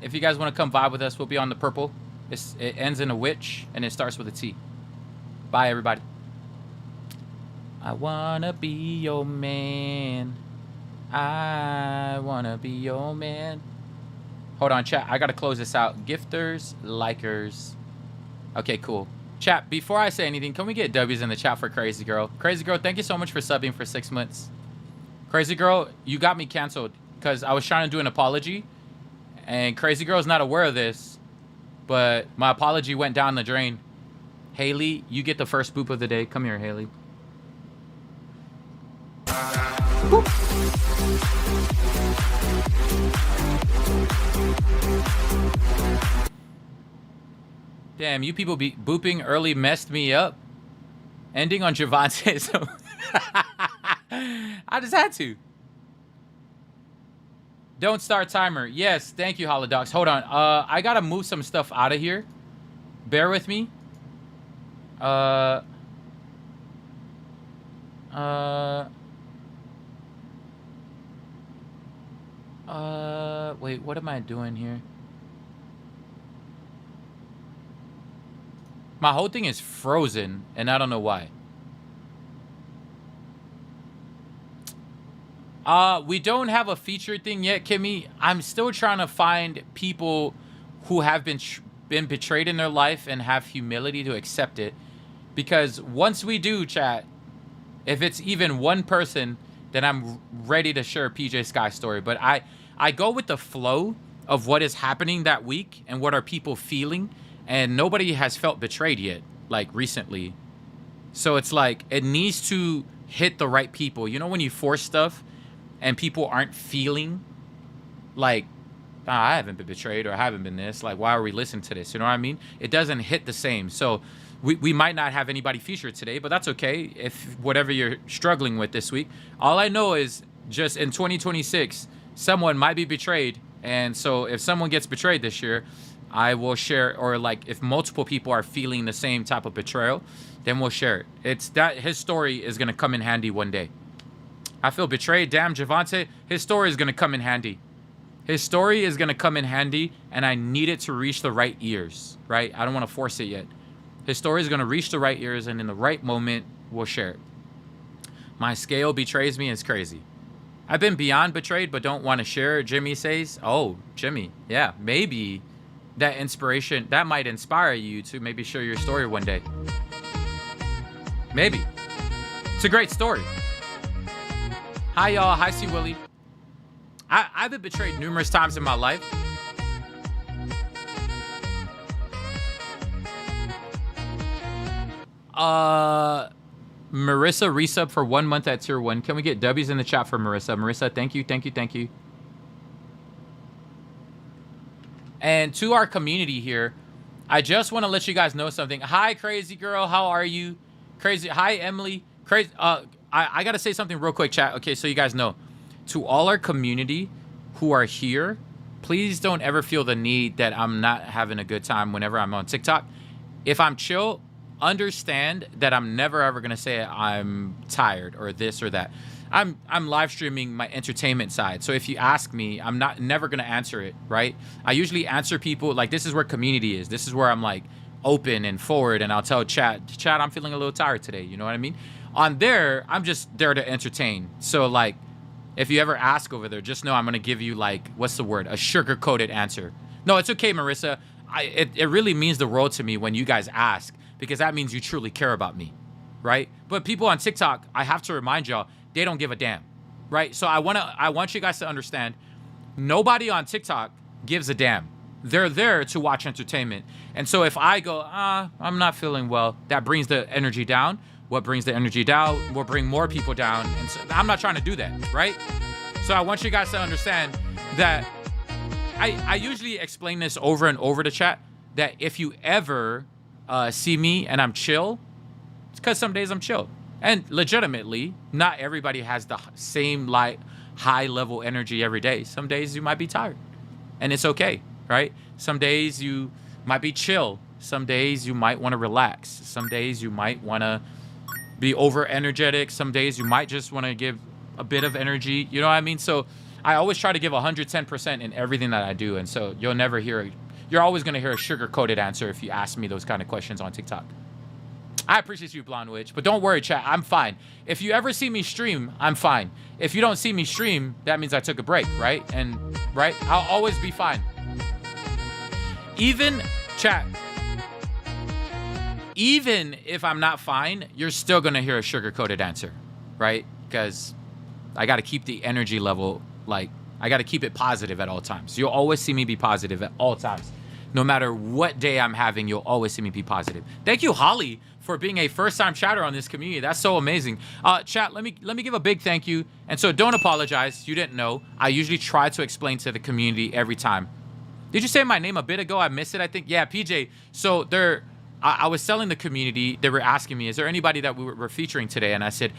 If you guys want to come vibe with us, we'll be on the purple. It ends in a witch, and it starts with a T. Bye, everybody. I wanna be your man. I wanna be your man. Hold on, chat. I gotta close this out. Gifters, likers. Okay, cool. Chat, before I say anything, can we get W's in the chat for Crazy Girl? Crazy Girl, thank you so much for subbing for 6 months. Crazy Girl, you got me canceled because I was trying to do an apology. And Crazy Girl's not aware of this, but my apology went down the drain. Haley, you get the first boop of the day. Come here, Haley. Boop. Damn, you people be booping early messed me up. Ending on Javante, so I just had to. Don't start timer. Yes, thank you, Holodox. Hold on. I gotta move some stuff out of here. Bear with me. Wait, what am I doing here? My whole thing is frozen, and I don't know why. We don't have a featured thing yet, Kimmy. I'm still trying to find people who have been betrayed in their life and have humility to accept it. Because once we do, chat, if it's even one person, then I'm ready to share a PJ Sky story. But I go with the flow of what is happening that week and what are people feeling. And nobody has felt betrayed yet, like recently. So it's like, it needs to hit the right people. You know when you force stuff and people aren't feeling like, I haven't been betrayed or I haven't been this. Like, why are we listening to this? You know what I mean? It doesn't hit the same. So we might not have anybody featured today, but that's okay. If whatever you're struggling with this week, all I know is just in 2026, someone might be betrayed. And so if someone gets betrayed this year, I will share, or like if multiple people are feeling the same type of betrayal, then we'll share it. It's that his story is going to come in handy one day. I feel betrayed. Damn, Javante, his story is going to come in handy. His story is going to come in handy, and I need it to reach the right ears, right? I don't want to force it yet. His story is going to reach the right ears, and in the right moment, we'll share it. My scale betrays me is crazy. I've been beyond betrayed, but don't want to share, Jimmy says. Oh, Jimmy, yeah, maybe that inspiration, that might inspire you to maybe share your story one day. Maybe. It's a great story. Hi, y'all. Hi, C. Willie. I've been betrayed numerous times in my life. Marissa resub for 1 month at tier 1. Can we get W's in the chat for Marissa? Marissa, thank you, thank you, thank you. And to our community here, I just want to let you guys know something. Hi, Crazy Girl. How are you? Crazy. Hi, Emily. Crazy. I got to say something real quick, chat. Okay, so you guys know. To all our community who are here, please don't ever feel the need that I'm not having a good time whenever I'm on TikTok. If I'm chill, understand that I'm never ever going to say I'm tired or this or that. I'm live streaming my entertainment side. So if you ask me, I'm never going to answer it, right? I usually answer people like this is where community is. This is where I'm like open and forward, and I'll tell chat, I'm feeling a little tired today. You know what I mean? On there, I'm just there to entertain. So like, if you ever ask over there, just know I'm going to give you like, what's the word? A sugar-coated answer. No, it's okay, Marissa. It really means the world to me when you guys ask, because that means you truly care about me, right? But people on TikTok, I have to remind y'all, they don't give a damn, right? So I want you guys to understand, nobody on TikTok gives a damn. They're there to watch entertainment. And so if I go, I'm not feeling well, that brings the energy down. What brings the energy down will bring more people down. And so I'm not trying to do that, right? So I want you guys to understand that I usually explain this over and over to chat, that if you ever see me and I'm chill, it's because some days I'm chill. And legitimately, not everybody has the same like high level energy every day. Some days you might be tired, and it's okay, right? Some days you might be chill. Some days you might want to relax. Some days you might want to be over energetic. Some days you might just want to give a bit of energy. You know what I mean? So I always try to give 110% in everything that I do. And so you'll never hear, you're always going to hear a sugar-coated answer if you ask me those kind of questions on TikTok. I appreciate you, Blonde Witch, but don't worry, chat. I'm fine. If you ever see me stream, I'm fine. If you don't see me stream, that means I took a break, right? And, right? I'll always be fine. Even, chat, even if I'm not fine, you're still going to hear a sugar-coated answer, right? Because I got to keep the energy level, like, I got to keep it positive at all times. You'll always see me be positive at all times. No matter what day I'm having, you'll always see me be positive. Thank you, Holly, for being a first-time chatter on this community. That's so amazing. Chat, let me give a big thank you. And so don't apologize. You didn't know. I usually try to explain to the community every time. Did you say my name a bit ago? I missed it, I think. Yeah, PJ. So I was telling the community, they were asking me, is there anybody that we're featuring today? And I said,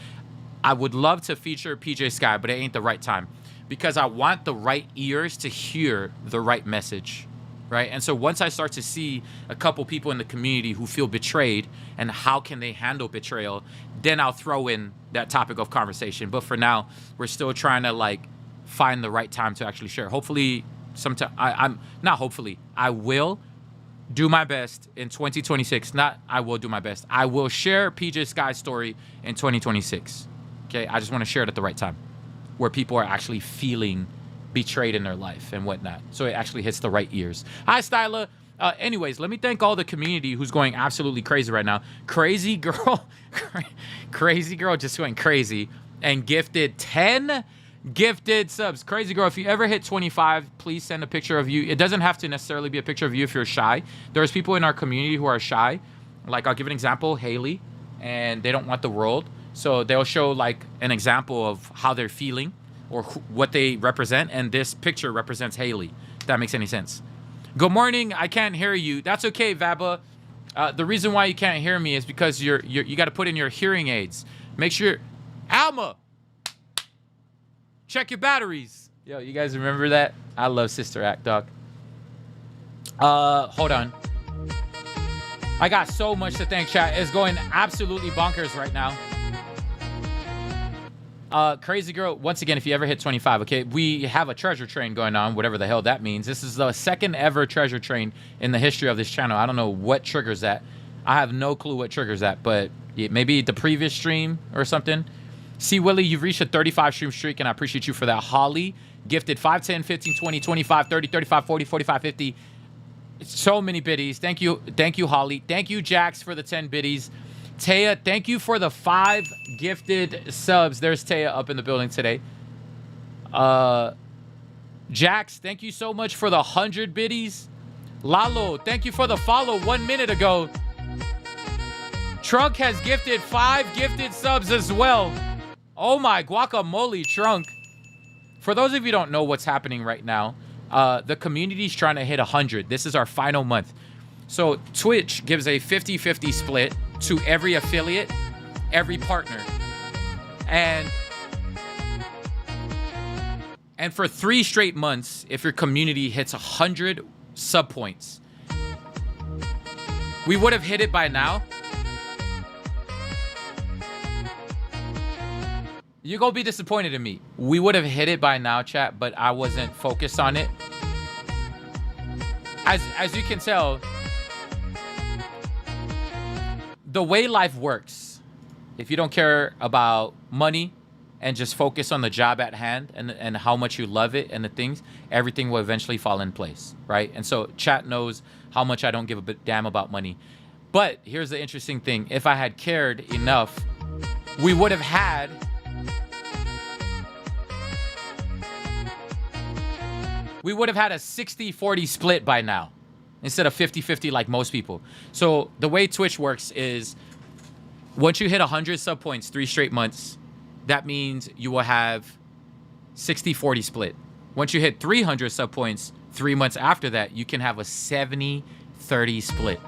I would love to feature PJ Sky, but it ain't the right time. Because I want the right ears to hear the right message. Right? And so once I start to see a couple people in the community who feel betrayed and how can they handle betrayal, then I'll throw in that topic of conversation. But for now, we're still trying to like find the right time to actually share. Hopefully sometime, I will do my best in 2026. I will share PJ Sky's story in 2026. Okay. I just want to share it at the right time where people are actually feeling betrayed in their life and whatnot, so it actually hits the right ears. Hi, Styla. Anyways, let me thank all the community who's going absolutely crazy right now. Crazy girl just went crazy and gifted 10 gifted subs. Crazy girl, if you ever hit 25, please send a picture of you. It doesn't have to necessarily be a picture of you if you're shy. There's people in our community who are shy. Like, I'll give an example, Haley, and they don't want the world, so they'll show like an example of how they're feeling or what they represent, and this picture represents Haley, if that makes any sense. Good morning, I can't hear you. That's okay, Vaba. The reason why you can't hear me is because you got to put in your hearing aids. Make sure, Alma, check your batteries. Yo, you guys remember that? I love Sister Act, dog. Hold on. I got so much to thank, chat. It's going absolutely bonkers right now. Crazy girl, once again, if you ever hit 25, okay, we have a treasure train going on, whatever the hell that means. This is the second ever treasure train in the history of this channel. I don't know what triggers that. I have no clue what triggers that, but maybe the previous stream or something. See, Willie, you've reached a 35 stream streak, and I appreciate you for that. Holly gifted 5, 10, 15, 20, 25, 30, 35, 40, 45, 50. So many biddies. Thank you, Holly. Thank you, Jax, for the 10 biddies. Taya, thank you for the 5 gifted subs. There's Taya up in the building today. Jax, thank you so much for the 100 biddies. Lalo, thank you for the follow 1 minute ago. Trunk has gifted 5 gifted subs as well. Oh my guacamole, Trunk. For those of you who don't know what's happening right now, the community's trying to hit 100. This is our final month. So Twitch gives a 50-50 split to every affiliate, every partner. And for 3 straight months, if your community hits 100 sub points, we would have hit it by now. You're gonna be disappointed in me. We would have hit it by now, chat, but I wasn't focused on it. As you can tell, the way life works, if you don't care about money and just focus on the job at hand and how much you love it and the things, everything will eventually fall in place, right? And so chat knows how much I don't give a damn about money. But here's the interesting thing. If I had cared enough, we would have had a 60-40 split by now instead of 50-50 like most people. So the way Twitch works is once you hit 100 sub points 3 straight months, that means you will have 60-40 split. Once you hit 300 sub points 3 months after that, you can have a 70-30 split.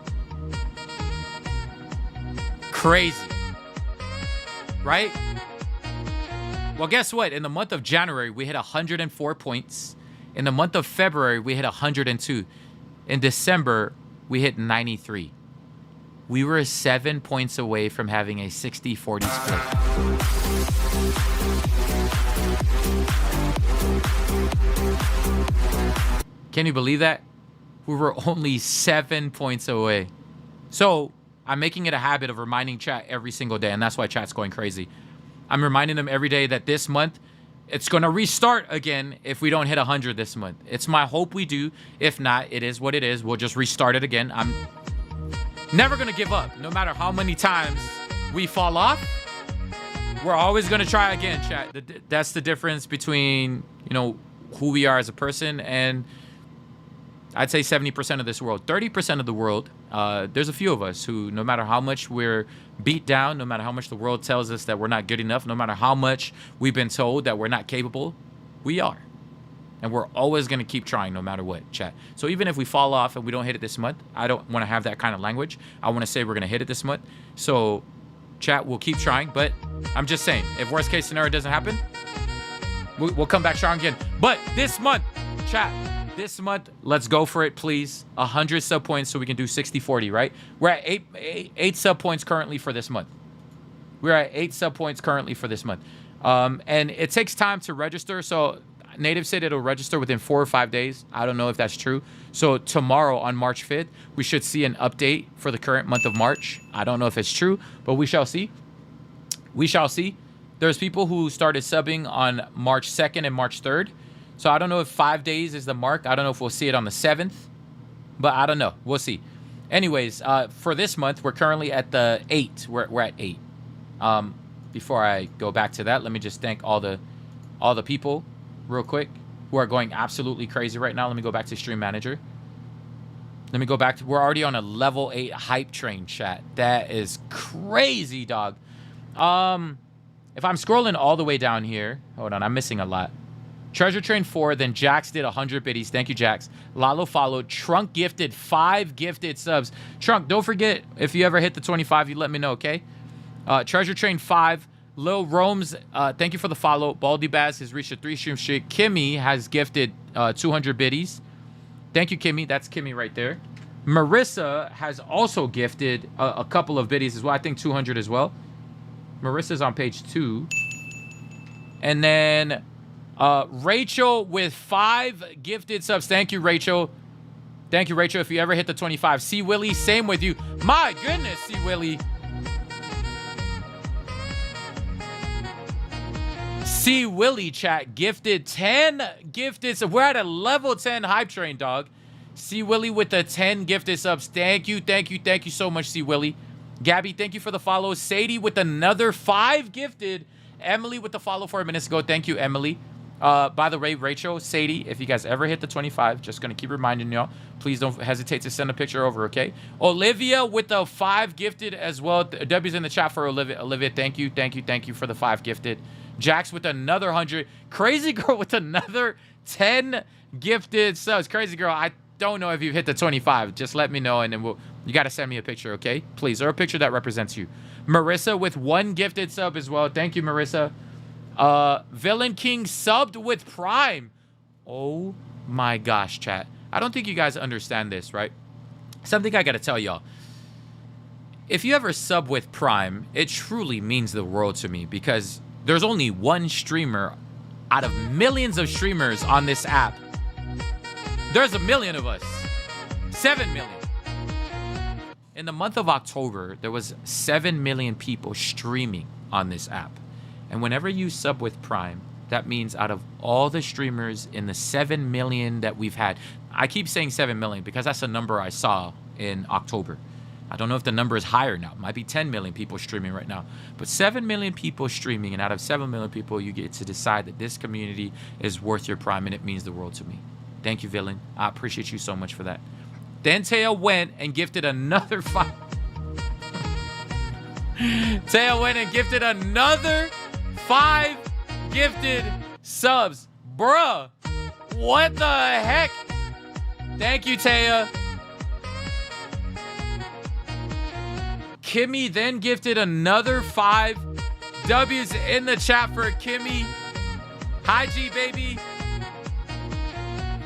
Crazy, right? Well, guess what? In the month of January, we hit 104 points. In the month of February, we hit 102. In December, we hit 93. We were 7 points away from having a 60-40 split. Can you believe that? We were only 7 points away. So I'm making it a habit of reminding chat every single day, and that's why chat's going crazy. I'm reminding them every day that this month, it's going to restart again if we don't hit 100 this month. It's my hope we do. If not, it is what it is. We'll just restart it again. I'm never going to give up. No matter how many times we fall off, we're always going to try again, chat. That's the difference between, you know, who we are as a person and I'd say 70% of this world. 30% of the world, there's a few of us who, no matter how much we're beat down, no matter how much the world tells us that we're not good enough, no matter how much we've been told that we're not capable, we are. And we're always going to keep trying no matter what, chat. So even if we fall off and we don't hit it this month, I don't want to have that kind of language. I want to say we're going to hit it this month. So chat, we'll keep trying. But I'm just saying, if worst case scenario doesn't happen, we'll come back strong again. But this month, chat, this month, let's go for it, please. 100 sub points so we can do 60-40, right? We're at eight sub points currently for this month. We're at 8 sub points currently for this month. And it takes time to register. So Native said it'll register within 4 or 5 days. I don't know if that's true. So tomorrow on March 5th, we should see an update for the current month of March. I don't know if it's true, but we shall see. We shall see. There's people who started subbing on March 2nd and March 3rd. So I don't know if 5 days is the mark. I don't know if we'll see it on the 7th, but I don't know. We'll see. Anyways, for this month, we're currently at the 8. We're at 8. Before I go back to that, let me just thank all the people real quick who are going absolutely crazy right now. Let me go back to Stream Manager. Let me go back to, we're already on a level 8 hype train, chat. That is crazy, dog. If I'm scrolling all the way down here, hold on, I'm missing a lot. Treasure Train 4, then Jax did 100 biddies. Thank you, Jax. Lalo followed. Trunk gifted 5 gifted subs. Trunk, don't forget, if you ever hit the 25, you let me know, okay? Treasure Train 5. Lil Rome's, thank you for the follow. Baldy Bass has reached a 3-stream streak. Kimmy has gifted 200 biddies. Thank you, Kimmy. That's Kimmy right there. Marissa has also gifted a couple of biddies as well. I think 200 as well. Marissa's on page 2. And then Rachel with 5 gifted subs. Thank you, Rachel. Thank you, Rachel. If you ever hit the 25. C. Willie, same with you. My goodness, C. Willie. C. Willie, chat, gifted 10 gifted subs. We're at a level 10 hype train, dog. C. Willie with the 10 gifted subs. Thank you, thank you, thank you so much, C. Willie. Gabby, thank you for the follow. Sadie with another 5 gifted. Emily with the follow 4 minutes ago. Thank you, Emily. By the way, Rachel, Sadie, if you guys ever hit the 25, just going to keep reminding y'all, please don't hesitate to send a picture over, okay? Olivia with the 5 gifted as well. W's in the chat for Olivia. Olivia, thank you, thank you, thank you for the 5 gifted. Jax with another 100. Crazy Girl with another 10 gifted subs. Crazy Girl, I don't know if you've hit the 25. Just let me know, and then you got to send me a picture, okay? Please, or a picture that represents you. Marissa with 1 gifted sub as well. Thank you, Marissa. Villain King subbed with Prime. Oh my gosh, chat. I don't think you guys understand this, right? Something I gotta tell y'all. If you ever sub with Prime, it truly means the world to me because there's only one streamer out of millions of streamers on this app. There's a million of us. 7 million. In the month of October, there was 7 million people streaming on this app. And whenever you sub with Prime, that means out of all the streamers in the 7 million that we've had, I keep saying 7 million because that's a number I saw in October. I don't know if the number is higher now. It might be 10 million people streaming right now. But 7 million people streaming, and out of 7 million people, you get to decide that this community is worth your Prime, and it means the world to me. Thank you, Villain. I appreciate you so much for that. Then Taya went and gifted another 5. Taya went and gifted another 5 gifted subs. Bruh, what the heck? Thank you, Taya. Kimmy then gifted another 5 W's in the chat for Kimmy. Hi, G, baby.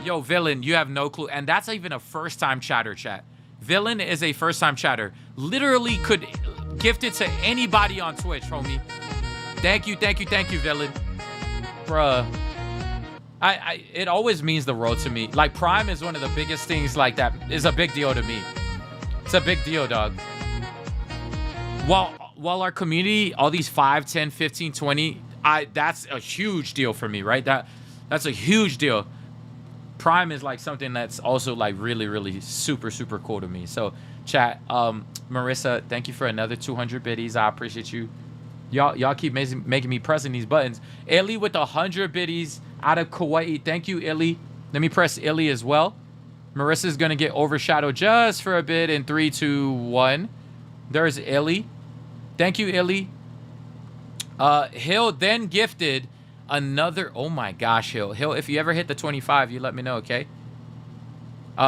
Yo, Villain, you have no clue. And that's even a first-time chatter, chat. Villain is a first-time chatter. Literally could gift it to anybody on Twitch, homie. Thank you, thank you, thank you, Villain. Bruh. It always means the world to me. Like, Prime is one of the biggest things like that. Is a big deal to me. It's a big deal, dog. While our community, all these 5, 10, 15, 20, that's a huge deal for me, right? That's a huge deal. Prime is like something that's also like really, really super, super cool to me. So chat, Marissa, thank you for another 200 biddies. I appreciate you. Y'all keep making me pressing these buttons. Illy with 100 biddies out of Kauai. Thank you, Illy. Let me press Illy as well. Marissa's gonna get overshadowed just for a bit in 3, 2, 1. There's Illy. Thank you, Illy. Hill then gifted another. Oh my gosh, Hill. Hill, if you ever hit the 25, you let me know, okay?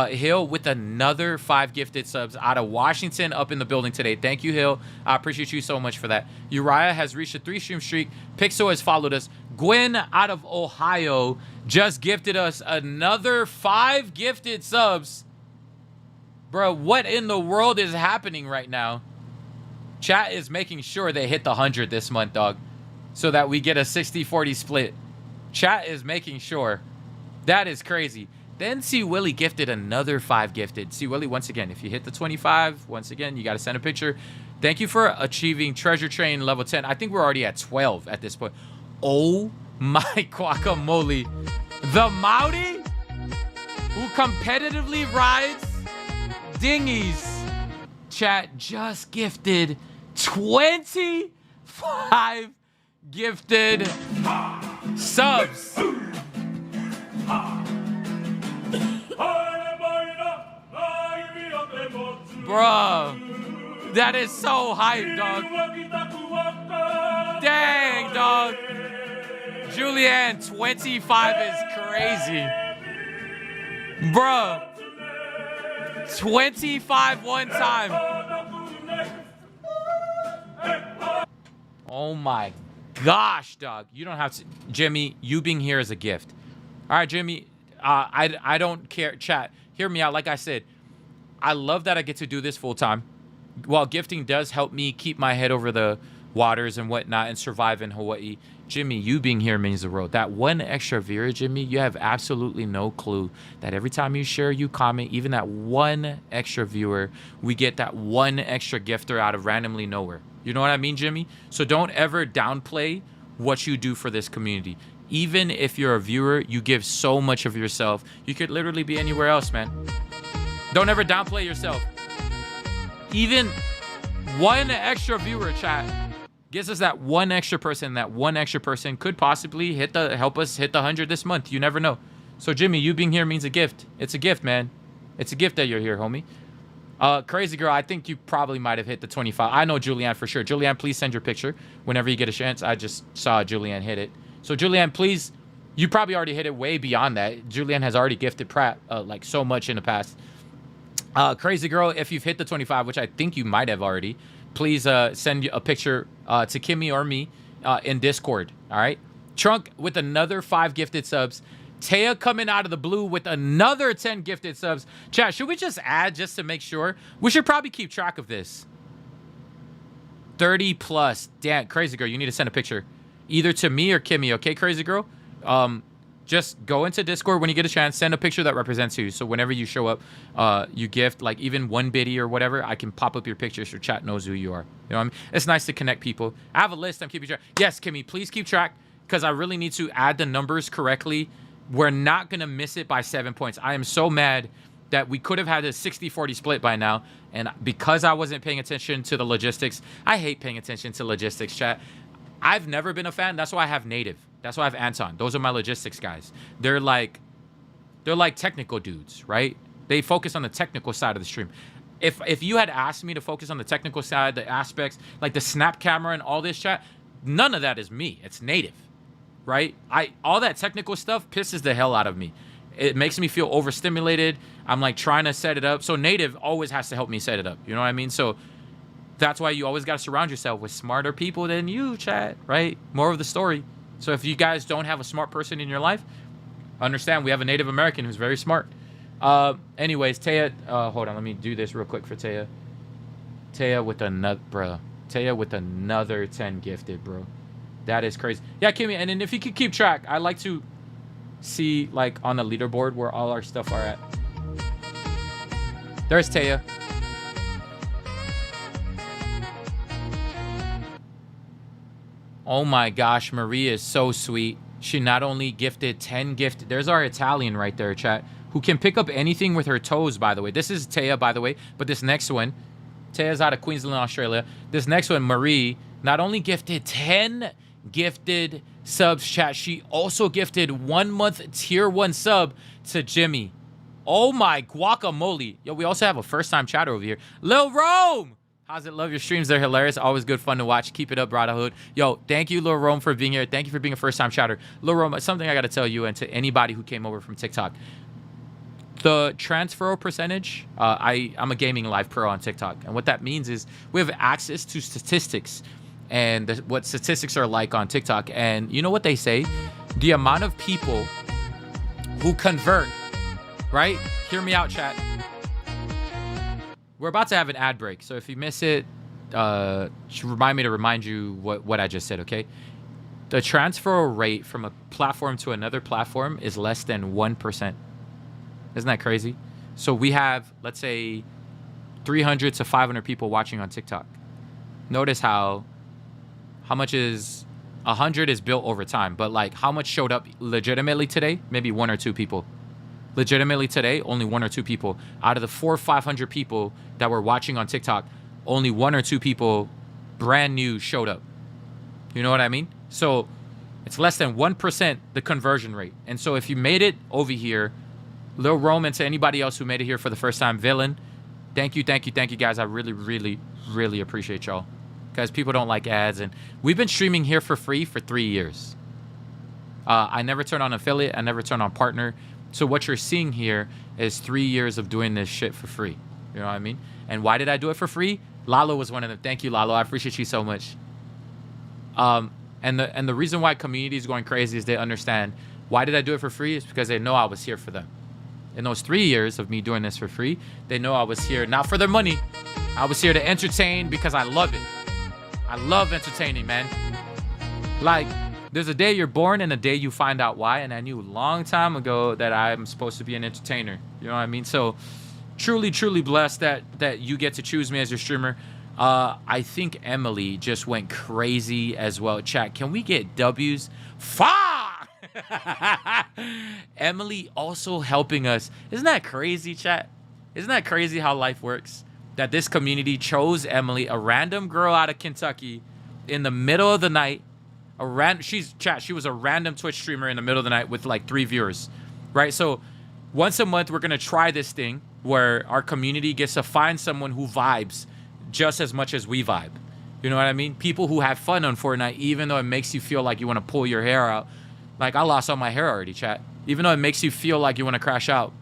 Hill with another 5 gifted subs out of Washington up in the building today. Thank you, Hill. I appreciate you so much for that. Uriah has reached a 3-stream streak. Pixel has followed us. Gwen out of Ohio just gifted us another 5 gifted subs. Bro, what in the world is happening right now? Chat is making sure they hit the 100 this month, dog, so that we get a 60-40 split. Chat is making sure. That is crazy. Then C. Willie gifted another 5 gifted. C. Willie, once again, if you hit the 25, once again, you got to send a picture. Thank you for achieving Treasure Train level 10. I think we're already at 12 at this point. Oh my guacamole. The Maori who competitively rides dinghies. Chat just gifted 25 gifted subs. Bruh, that is so hype, dog. Dang, dog. Julianne, 25 is crazy. Bruh, 25 one time. Oh my gosh, dog. You don't have to. Jimmy, you being here is a gift. All right, Jimmy, I don't care. Chat, hear me out. Like I said, I love that I get to do this full time. While gifting does help me keep my head over the waters and whatnot and survive in Hawaii, Jimmy, you being here means the world. That one extra viewer, Jimmy, you have absolutely no clue that every time you share, you comment, even that one extra viewer, we get that one extra gifter out of randomly nowhere. You know what I mean, Jimmy? So don't ever downplay what you do for this community. Even if you're a viewer, you give so much of yourself. You could literally be anywhere else, man. Don't ever downplay yourself. Even one extra viewer, chat, gives us that one extra person. That one extra person could possibly help us hit the 100 this month. You never know. So Jimmy, you being here means a gift. It's a gift, man. It's a gift that you're here, homie. Crazy girl, I think you probably might have hit the 25. I know Julianne for sure. Julianne, please send your picture whenever you get a chance. I just saw Julianne hit it. So Julianne, please, you probably already hit it way beyond that. Julianne has already gifted Pratt like so much in the past. Crazy girl, if you've hit the 25, which I think you might have already, please send a picture to Kimmy or me in Discord. All right. Trunk with another 5 gifted subs. Taya coming out of the blue with another 10 gifted subs. Chat, should we just add just to make sure? We should probably keep track of this. 30 plus. Damn, crazy girl, you need to send a picture either to me or Kimmy. Okay, crazy girl. Just go into Discord when you get a chance. Send a picture that represents you. So whenever you show up, you gift like even one biddy or whatever, I can pop up your picture so chat knows who you are. You know what I mean? It's nice to connect people. I have a list. I'm keeping track. Yes, Kimmy, please keep track because I really need to add the numbers correctly. We're not going to miss it by 7 points. I am so mad that we could have had a 60-40 split by now. And because I wasn't paying attention to the logistics, I hate paying attention to logistics, chat. I've never been a fan. That's why I have Native. That's why I have Anton. Those are my logistics guys. They're like technical dudes, right? They focus on the technical side of the stream. If you had asked me to focus on the technical side, the aspects, like the snap camera and all this chat, none of that is me. It's Native, right? All that technical stuff pisses the hell out of me. It makes me feel overstimulated. I'm like trying to set it up. So Native always has to help me set it up. You know what I mean? So that's why you always got to surround yourself with smarter people than you, chat, right? More of the story. So if you guys don't have a smart person in your life, understand we have a Native American who's very smart. Anyways, Taya, hold on, let me do this real quick for Taya. Taya with another, bro. Taya with another 10 gifted, bro. That is crazy. Yeah, Kimmy, and then if you could keep track, I like to see like on the leaderboard where all our stuff are at. There's Taya. Oh my gosh, Maria is so sweet. She not only gifted 10 gifted. There's our Italian right there, chat, who can pick up anything with her toes, by the way. This is Taya, by the way, but this next one, Taya's out of Queensland, Australia. This next one, Marie, not only gifted 10 gifted subs, chat, she also gifted 1 month tier 1 sub to Jimmy. Oh my guacamole. Yo, we also have a first-time chatter over here. Lil Rome! How's it? Love your streams. They're hilarious. Always good fun to watch. Keep it up, Brotherhood. Yo, thank you, Lil Rome, for being here. Thank you for being a first-time chatter. Lil Rome, something I got to tell you and to anybody who came over from TikTok. The transfer percentage, I'm a gaming live pro on TikTok. And what that means is we have access to statistics and what statistics are like on TikTok. And you know what they say? The amount of people who convert, right? Hear me out, chat. We're about to have an ad break, so if you miss it, remind me to remind you what I just said, okay? The transfer rate from a platform to another platform is less than 1%. Isn't that crazy? So we have, let's say, 300 to 500 people watching on TikTok. Notice how much is 100 is built over time, but like how much showed up legitimately today? Maybe 1 or 2 people. Legitimately today, only 1 or 2 people. Out of the 400 or 500 people that were watching on TikTok, only 1 or 2 people brand new showed up. You know what I mean? So it's less than 1% the conversion rate. And so if you made it over here, Lil Rome, and to anybody else who made it here for the first time, Villain, thank you guys. I really, really, really appreciate y'all. Because people don't like ads. And we've been streaming here for free for 3 years. I never turn on affiliate. I never turn on partner. So what you're seeing here is 3 years of doing this shit for free. You know what I mean? And why did I do it for free? Lalo was one of them. Thank you, Lalo. I appreciate you so much. And the reason why community is going crazy is they understand why did I do it for free? It's because they know I was here for them. In those 3 years of me doing this for free, they know I was here not for their money. I was here to entertain because I love it. I love entertaining, man. Like, there's a day you're born and a day you find out why. And I knew a long time ago that I'm supposed to be an entertainer. You know what I mean? So truly, truly blessed that you get to choose me as your streamer. I think Emily just went crazy as well. Chat, can we get W's? Fuck! Emily also helping us. Isn't that crazy, chat? Isn't that crazy how life works? That this community chose Emily, a random girl out of Kentucky, in the middle of the night. She was a random Twitch streamer in the middle of the night with like 3 viewers, right? So once a month, we're going to try this thing where our community gets to find someone who vibes just as much as we vibe. You know what I mean? People who have fun on Fortnite, even though it makes you feel like you want to pull your hair out. Like, I lost all my hair already, chat. Even though it makes you feel like you want to crash out,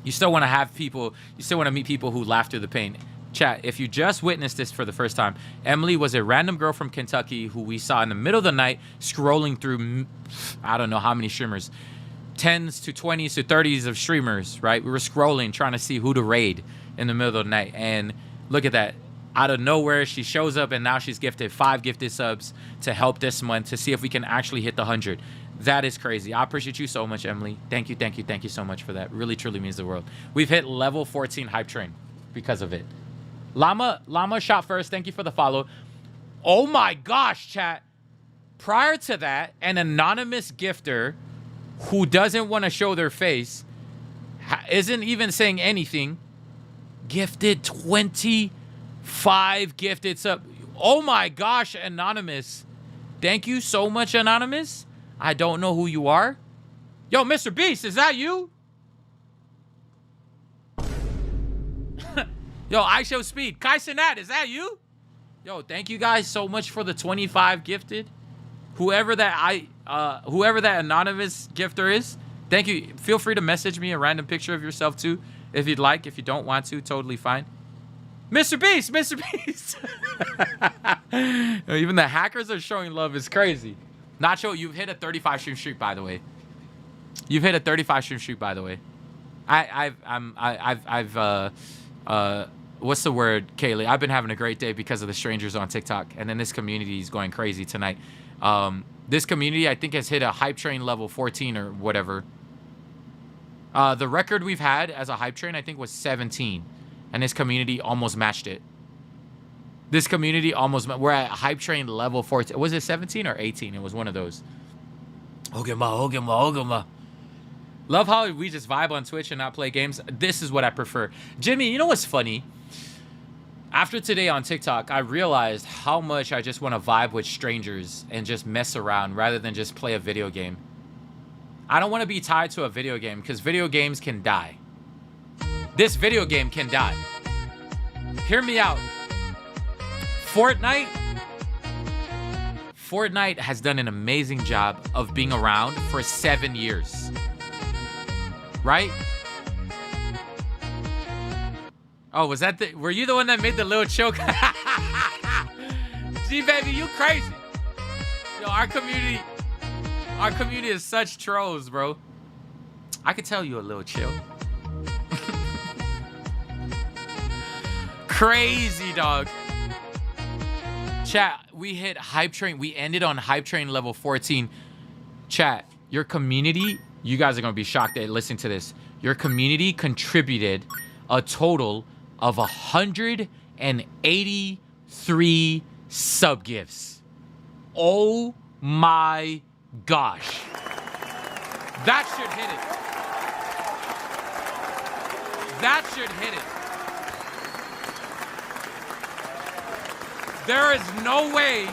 you still want to have people, you still want to meet people who laugh through the pain. Chat, if you just witnessed this for the first time, Emily was a random girl from Kentucky who we saw in the middle of the night scrolling through, I don't know how many streamers, 10s to 20s to 30s of streamers, right? We were scrolling, trying to see who to raid in the middle of the night. And look at that. Out of nowhere, she shows up, and now she's gifted 5 gifted subs to help this month to see if we can actually hit the 100. That is crazy. I appreciate you so much, Emily. Thank you, thank you, thank you so much for that. Really, truly means the world. We've hit level 14 hype train because of it. Llama shot first. Thank you for the follow. Oh my gosh, chat. Prior to that, an anonymous gifter who doesn't want to show their face, isn't even saying anything, gifted 25 gifted sub. Oh my gosh, anonymous. Thank you so much, anonymous. I don't know who you are. Yo, Mr. Beast, is that you? Yo, I Show Speed. Kai Sinat, is that you? Yo, thank you guys so much for the 25 gifted. Whoever that anonymous gifter is, thank you. Feel free to message me a random picture of yourself too, if you'd like. If you don't want to, totally fine. Mr. Beast, Mr. Beast. Even the hackers are showing love. It's crazy. Nacho, you've hit a 35 stream streak, by the way. You've hit a 35 stream streak, by the way. What's the word, Kaylee? I've been having a great day because of the strangers on TikTok, and then this community is going crazy tonight. This community, I think, has hit a hype train level 14 or whatever. The record we've had as a hype train, I think, was 17. And this community almost matched it. This community almost... We're at hype train level 14. Was it 17 or 18? It was one of those. Ogama. Love how we just vibe on Twitch and not play games. This is what I prefer. Jimmy, you know what's funny? After today on TikTok, I realized how much I just want to vibe with strangers and just mess around rather than just play a video game. I don't want to be tied to a video game because video games can die. This video game can die. Hear me out. Fortnite has done an amazing job of being around for 7 years. Right? Oh, was that were you the one that made the little choke? Gee, baby, you crazy. Yo, our community is such trolls, bro. I could tell you a little chill. Crazy, dog. Chat, we hit hype train. We ended on hype train level 14. Chat, your community, you guys are going to be shocked at listening to this. Your community contributed a total of 183 sub gifts. Oh my gosh. That should hit it. That should hit it. There is no way.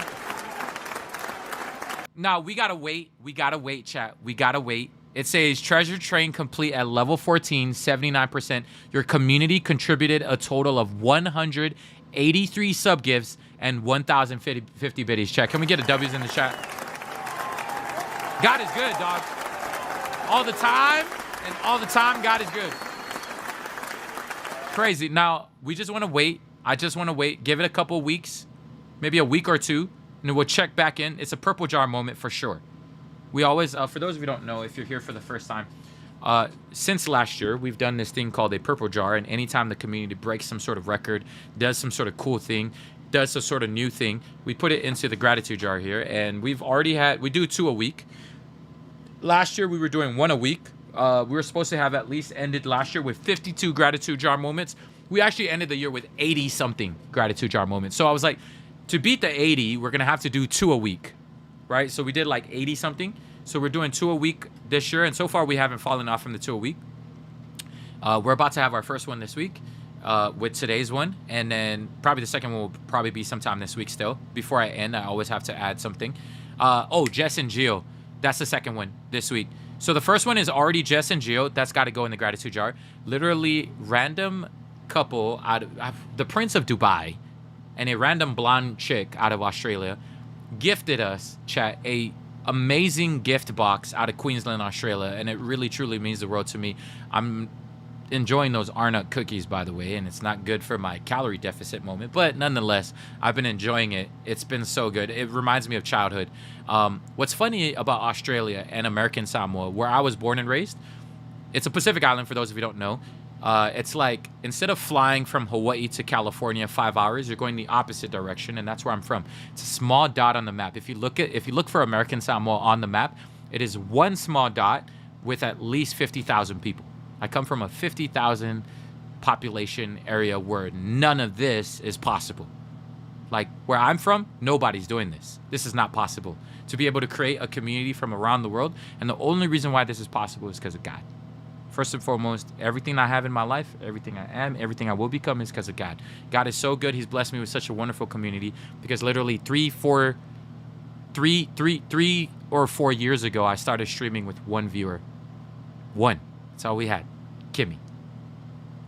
Now, we gotta wait. We gotta wait, chat. We gotta wait. It says treasure train complete at level 14, 79%. Your community contributed a total of 183 sub gifts and 1,050 biddies. Chat, can we get a W's in the chat? God is good, dog. All the time, and all the time, God is good. Crazy. Now, we just want to wait. I just want to wait. Give it a couple weeks, maybe a week or two, and then we'll check back in. It's a purple jar moment for sure. We always, for those of you who don't know, if you're here for the first time, since last year, we've done this thing called a purple jar. And anytime the community breaks some sort of record, does some sort of cool thing, does some sort of new thing, we put it into the gratitude jar here. And we've already had, we do 2 a week. Last year, we were doing 1 a week. We were supposed to have at least ended last year with 52 gratitude jar moments. We actually ended the year with 80-something gratitude jar moments. So I was like, to beat the 80, we're going to have to do 2 a week. Right? So we did like 80 something. So we're doing 2 a week this year. And so far we haven't fallen off from the 2 a week. We're about to have our first one this week with today's one. And then probably the second one will probably be sometime this week still. Before I end, I always have to add something. Oh, Jess and Gio. That's the second one this week. So the first one is already Jess and Gio. That's got to go in the gratitude jar. Literally random couple out of the Prince of Dubai and a random blonde chick out of Australia gifted us, chat, a amazing gift box out of Queensland, Australia, and it really truly means the world to me. I'm enjoying those Arnott cookies, by the way, and it's not good for my calorie deficit moment, but nonetheless, I've been enjoying it. It's been so good. It reminds me of childhood. What's funny about Australia and American Samoa, where I was born and raised, it's a Pacific island for those of you who don't know. It's like instead of flying from Hawaii to California 5 hours, you're going the opposite direction, and that's where I'm from. It's a small dot on the map. If you look for American Samoa on the map, it is one small dot with at least 50,000 people. I come from a 50,000 population area where none of this is possible. Like where I'm from, nobody's doing this. This is not possible. To be able to create a community from around the world, and the only reason why this is possible is because of God. First and foremost, everything I have in my life, everything I am, everything I will become is because of God. God is so good. He's blessed me with such a wonderful community because literally 3 or 4 years ago, I started streaming with 1 viewer. 1. That's all we had. Kimmy.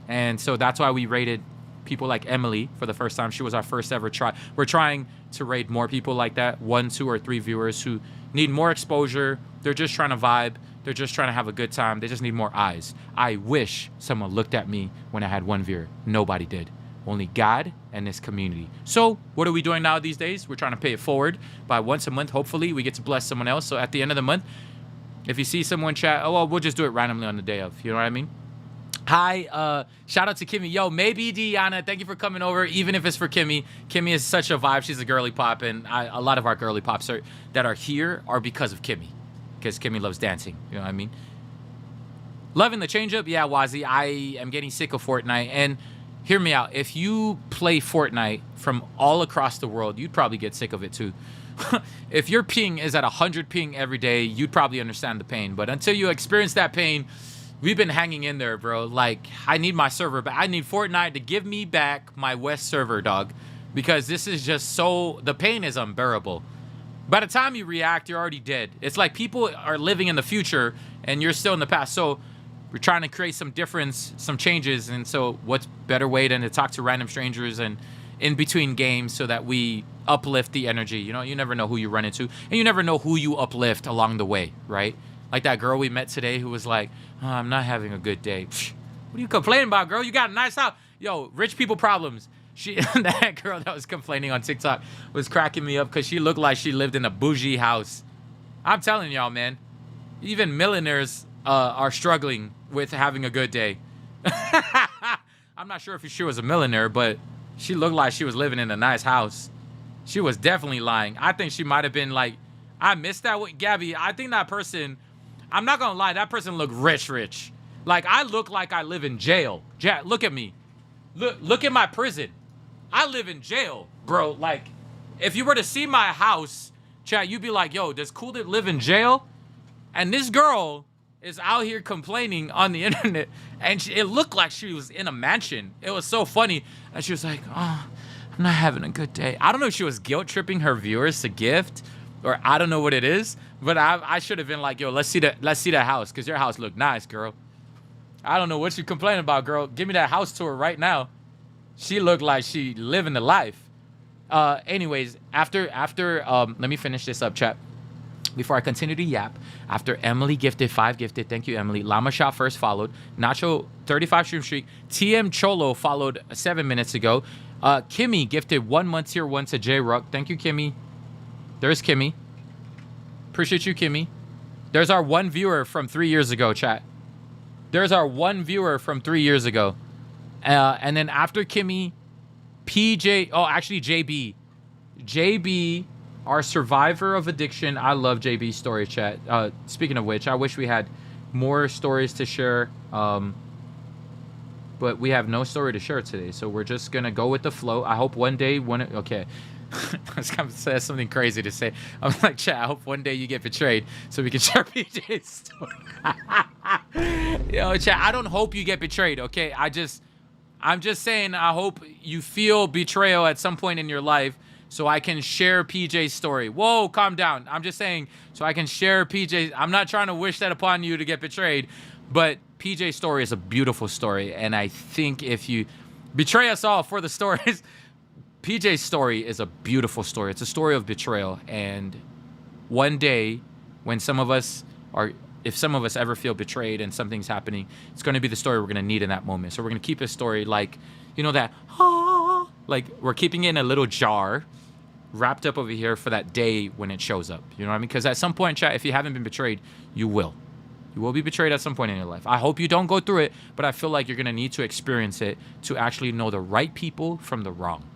And so that's why we rated people like Emily for the first time. She was our first ever try. We're trying to rate more people like that. 1, 2, or 3 viewers who need more exposure. They're just trying to vibe. They're just trying to have a good time. They just need more eyes. I wish someone looked at me when I had 1 viewer. Nobody did. Only God and this community. So what are we doing now these days? We're trying to pay it forward by once a month. Hopefully we get to bless someone else. So at the end of the month, if you see someone chat, oh, well, we'll just do it randomly on the day of. You know what I mean? Hi, shout out to Kimmy. Yo, maybe Deanna, thank you for coming over, even if it's for Kimmy. Kimmy is such a vibe. She's a girly pop, and a lot of our girly pops that are here are because of Kimmy. Because Kimmy loves dancing. You know what I mean? Loving the change up? Yeah, Wazzy. I am getting sick of Fortnite. And hear me out. If you play Fortnite from all across the world, you'd probably get sick of it too. If your ping is at 100 ping every day, you'd probably understand the pain. But until you experience that pain, we've been hanging in there, bro. Like, I need my server back. I need Fortnite to give me back my West server, dog. Because this is just so... The pain is unbearable. By the time you react, you're already dead. It's like people are living in the future, and you're still in the past. So we're trying to create some difference, some changes. And so what's better way than to talk to random strangers and in between games so that we uplift the energy. You know, you never know who you run into. And you never know who you uplift along the way, right? Like that girl we met today who was like, oh, I'm not having a good day. Psh, what are you complaining about, girl? You got a nice house. Yo, rich people problems. That girl that was complaining on TikTok was cracking me up because she looked like she lived in a bougie house. I'm telling y'all, man. Even millionaires are struggling with having a good day. I'm not sure if she was a millionaire, but she looked like she was living in a nice house. She was definitely lying. I think she might have been like, I missed that with Gabby. I think that person... I'm not gonna lie, that person looked rich. Like, I look like I live in jail. Look at me. Look at my prison. I live in jail, bro. Like, if you were to see my house, chat, you'd be like, yo, does Cool It live in jail? And this girl is out here complaining on the internet, and it looked like she was in a mansion. It was so funny. And she was like, oh, I'm not having a good day. I don't know if she was guilt-tripping her viewers to gift, or I don't know what it is, but I should have been like, yo, let's see that house, because your house looked nice, girl. I don't know what you complaining about, girl. Give me that house tour right now. She looked like she living the life. Anyways, after let me finish this up, chat. Before I continue to yap, after Emily gifted 5 gifted, thank you, Emily. Llama Shot first followed. Nacho 35 stream streak. TM Cholo followed 7 minutes ago. Kimmy gifted 1 month tier 1 to J Ruck. Thank you, Kimmy. There's Kimmy. Appreciate you, Kimmy. There's our one viewer from 3 years ago, chat. There's our one viewer from 3 years ago. And then after Kimmy, PJ... Oh, actually, JB. JB, our survivor of addiction. I love JB's story, chat. Speaking of which, I wish we had more stories to share. But we have no story to share today. So we're just going to go with the flow. I hope one day... Okay. I was going to say something crazy to say. I was like, chat, I hope one day you get betrayed so we can share PJ's story. Yo, chat, I don't hope you get betrayed, okay? I'm just saying I hope you feel betrayal at some point in your life so I can share PJ's story. Whoa, calm down. I'm just saying so I can share PJ's. I'm not trying to wish that upon you to get betrayed, but PJ's story is a beautiful story, and I think if you betray us all for the stories... PJ's story is a beautiful story. It's a story of betrayal. And one day, when some of us are, if some of us ever feel betrayed and something's happening, it's going to be the story we're going to need in that moment. So we're going to keep his story like, you know, that, like we're keeping it in a little jar, wrapped up over here for that day when it shows up. You know what I mean? Because at some point, chat, if you haven't been betrayed, you will. You will be betrayed at some point in your life. I hope you don't go through it, but I feel like you're going to need to experience it to actually know the right people from the wrong.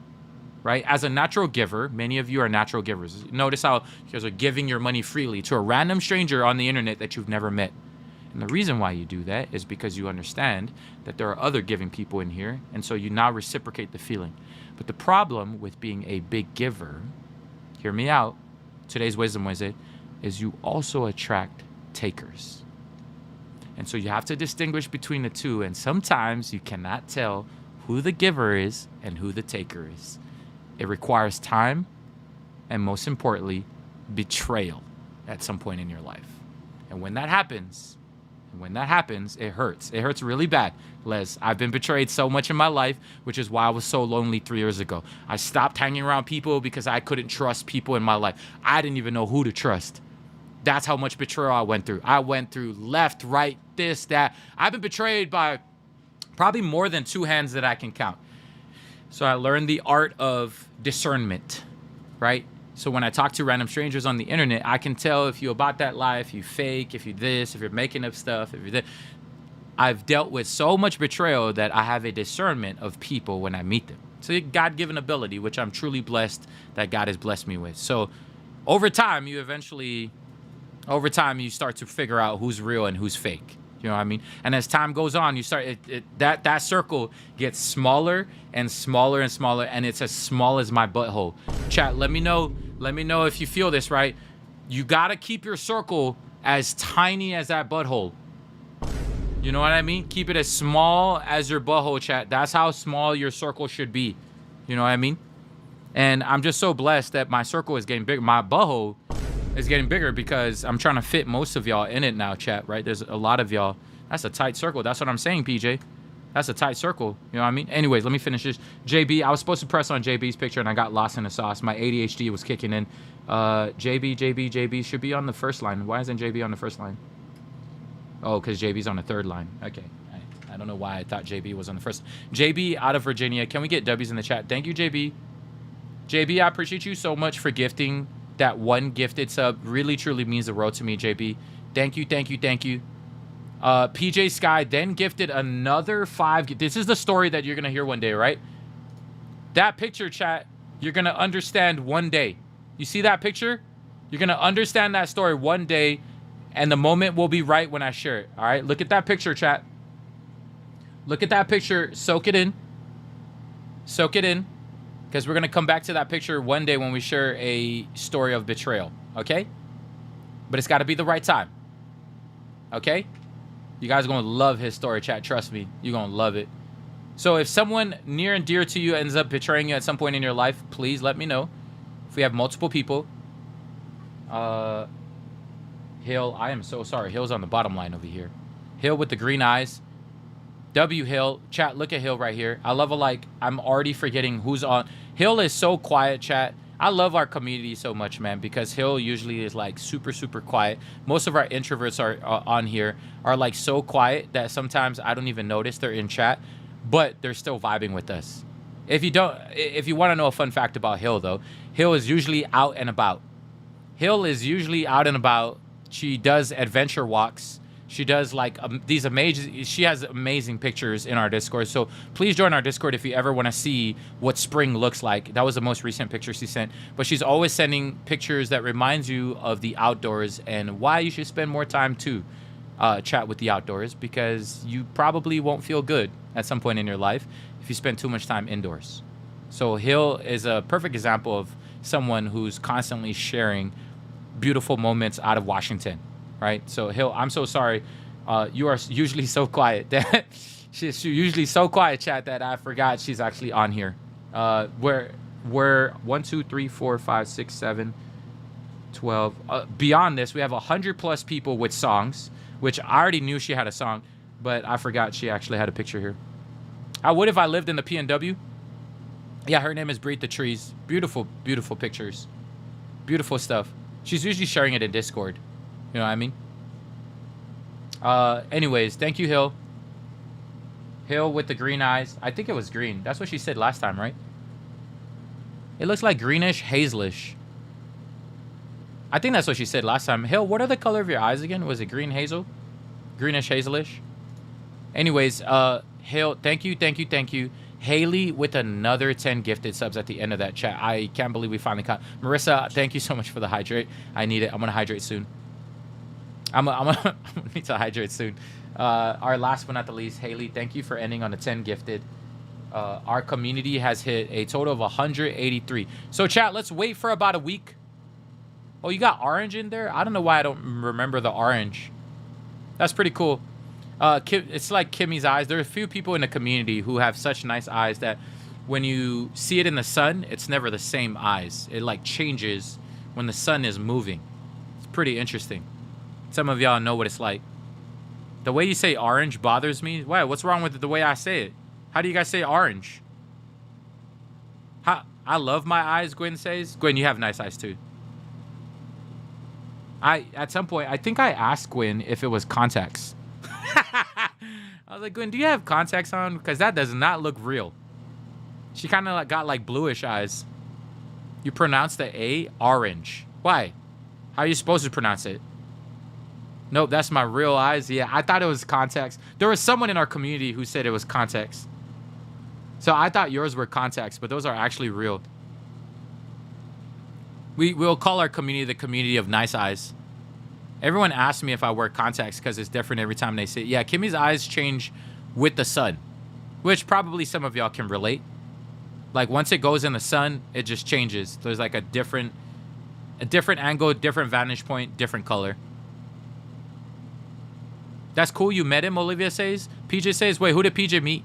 Right? As a natural giver, many of you are natural givers. Notice how you guys are giving your money freely to a random stranger on the internet that you've never met. And the reason why you do that is because you understand that there are other giving people in here, and so you now reciprocate the feeling. But the problem with being a big giver, hear me out, today's Wisdom Wednesday, is you also attract takers. And so you have to distinguish between the two, and sometimes you cannot tell who the giver is and who the taker is. It requires time, and most importantly, betrayal at some point in your life. And when that happens, it hurts. It hurts really bad. Les, I've been betrayed so much in my life, which is why I was so lonely 3 years ago. I stopped hanging around people because I couldn't trust people in my life. I didn't even know who to trust. That's how much betrayal I went through. I went through left, right, this, that. I've been betrayed by probably more than 2 hands that I can count. So I learned the art of discernment, right? So when I talk to random strangers on the internet, I can tell if you're about that life, you fake, if you this, if you're making up stuff, if you're this. I've dealt with so much betrayal that I have a discernment of people when I meet them. It's a God-given ability, which I'm truly blessed that God has blessed me with. So over time, you start to figure out who's real and who's fake. You know what I mean? And as time goes on, you start that circle gets smaller and smaller and smaller, and it's as small as my butthole. Chat, let me know if you feel this, right? You gotta keep your circle as tiny as that butthole. You know what I mean? Keep it as small as your butthole, chat. That's how small your circle should be. You know what I mean? And I'm just so blessed that my circle is getting bigger. My butthole is getting bigger because I'm trying to fit most of y'all in it now, chat, right? There's a lot of y'all. That's a tight circle. That's what I'm saying, PJ. That's a tight circle. You know what I mean? Anyways, let me finish this. JB, I was supposed to press on JB's picture, and I got lost in the sauce. My ADHD was kicking in. JB should be on the first line. Why isn't JB on the first line? Oh, because JB's on the third line. Okay. I don't know why I thought JB was on the first. JB out of Virginia. Can we get W's in the chat? Thank you, JB. JB, I appreciate you so much for gifting that one gifted sub. Really, truly means the world to me, JB. Thank you, thank you, thank you. PJ Sky then gifted another 5. This is the story that you're going to hear one day, right? That picture, chat, you're going to understand one day. You see that picture? You're going to understand that story one day, and the moment will be right when I share it. All right? Look at that picture, chat. Look at that picture. Soak it in. Soak it in. Because we're going to come back to that picture one day when we share a story of betrayal. Okay? But it's got to be the right time. Okay? You guys are going to love his story, chat. Trust me. You're going to love it. So if someone near and dear to you ends up betraying you at some point in your life, please let me know. If we have multiple people. Hill, I am so sorry. Hill's on the bottom line over here. Hill with the green eyes. W Hill. Chat, look at Hill right here. I love it. Like, I'm already forgetting who's on. Hill is so quiet, chat. I love our community so much, man, because Hill usually is like super, super quiet. Most of our introverts are on here are like so quiet that sometimes I don't even notice they're in chat, but they're still vibing with us. If you want to know a fun fact about Hill, though, Hill is usually out and about. Hill is usually out and about. She does adventure walks. She does like these amazing, she has amazing pictures in our Discord. So please join our Discord if you ever want to see what spring looks like. That was the most recent picture she sent. But she's always sending pictures that reminds you of the outdoors and why you should spend more time to chat with the outdoors, because you probably won't feel good at some point in your life if you spend too much time indoors. So Hill is a perfect example of someone who's constantly sharing beautiful moments out of Washington. Right, so Hill, I'm so sorry. You are usually so quiet that she's usually so quiet, chat, that I forgot she's actually on here. We're 1, 2, 3, 4, 5, 6, 7, 12. Beyond this, we have 100+ people with songs, which I already knew she had a song, but I forgot she actually had a picture here. I would if I lived in the PNW. Yeah, her name is Breathe the Trees. Beautiful, beautiful pictures. Beautiful stuff. She's usually sharing it in Discord. You know what I mean? Anyways, thank you, Hill. Hill with the green eyes. I think it was green. That's what she said last time, right? It looks like greenish, hazelish. I think that's what she said last time. Hill, what are the color of your eyes again? Was it green hazel? Greenish, hazelish? Anyways, Hill, thank you, thank you, thank you. Haley with another 10 gifted subs at the end of that chat. I can't believe we finally caught. Marissa, thank you so much for the hydrate. I need it. I'm going to hydrate soon. I'm gonna need to hydrate soon. Our last but not the least, Haley, thank you for ending on a 10 gifted. Our community has hit a total of 183. So, chat, let's wait for about a week. Oh, you got orange in there? I don't know why I don't remember the orange. That's pretty cool. It's like Kimmy's eyes. There are a few people in the community who have such nice eyes that when you see it in the sun, it's never the same eyes. It like changes when the sun is moving. It's pretty interesting. Some of y'all know what it's like. The way you say orange bothers me. Why? What's wrong with the way I say it? How do you guys say orange? I love my eyes, Gwen says. Gwen, you have nice eyes too. At some point, I think I asked Gwen if it was contacts. I was like, Gwen, do you have contacts on? Because that does not look real. She kind of got like bluish eyes. You pronounce the A orange. Why? How are you supposed to pronounce it? Nope, that's my real eyes. Yeah, I thought it was contacts. There was someone in our community who said it was contacts. So I thought yours were contacts, but those are actually real. We'll call our community the community of nice eyes. Everyone asks me if I wear contacts because it's different every time they say it. Yeah, Kimmy's eyes change with the sun, which probably some of y'all can relate. Like once it goes in the sun, it just changes. There's like a different angle, different vantage point, different color. That's cool. You met him, Olivia says. PJ says, wait, who did PJ meet?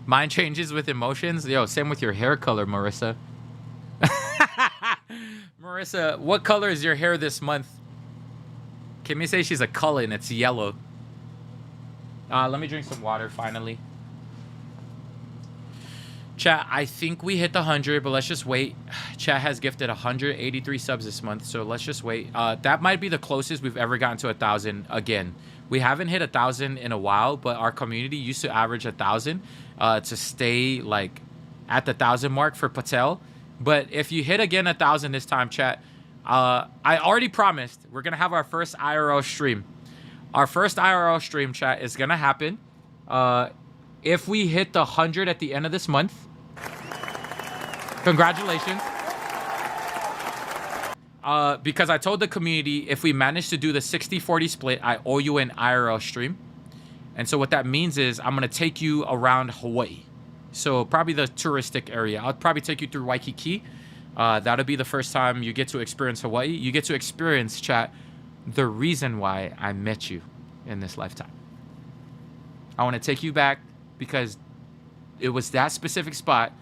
Mind changes with emotions. Yo, same with your hair color, Marissa. Marissa, what color is your hair this month? Kimmy says she's a Cullen. It's yellow. Let me drink some water finally. Chat, I think we hit the 100, but let's just wait. Chat has gifted 183 subs this month, so let's just wait. That might be the closest we've ever gotten to 1,000 again. We haven't hit 1,000 in a while, but our community used to average 1,000 to stay like at the 1,000 mark for Patel. But if you hit again 1,000 this time, chat, I already promised we're gonna have our first IRL stream. Our first IRL stream, chat, is gonna happen if we hit the 100 at the end of this month. Congratulations. Because I told the community if we manage to do the 60-40 split, I owe you an IRL stream. And so what that means is I'm going to take you around Hawaii. So probably the touristic area. I'll probably take you through Waikiki. That'll be the first time you get to experience Hawaii. You get to experience, chat, the reason why I met you in this lifetime. I want to take you back because it was that specific spot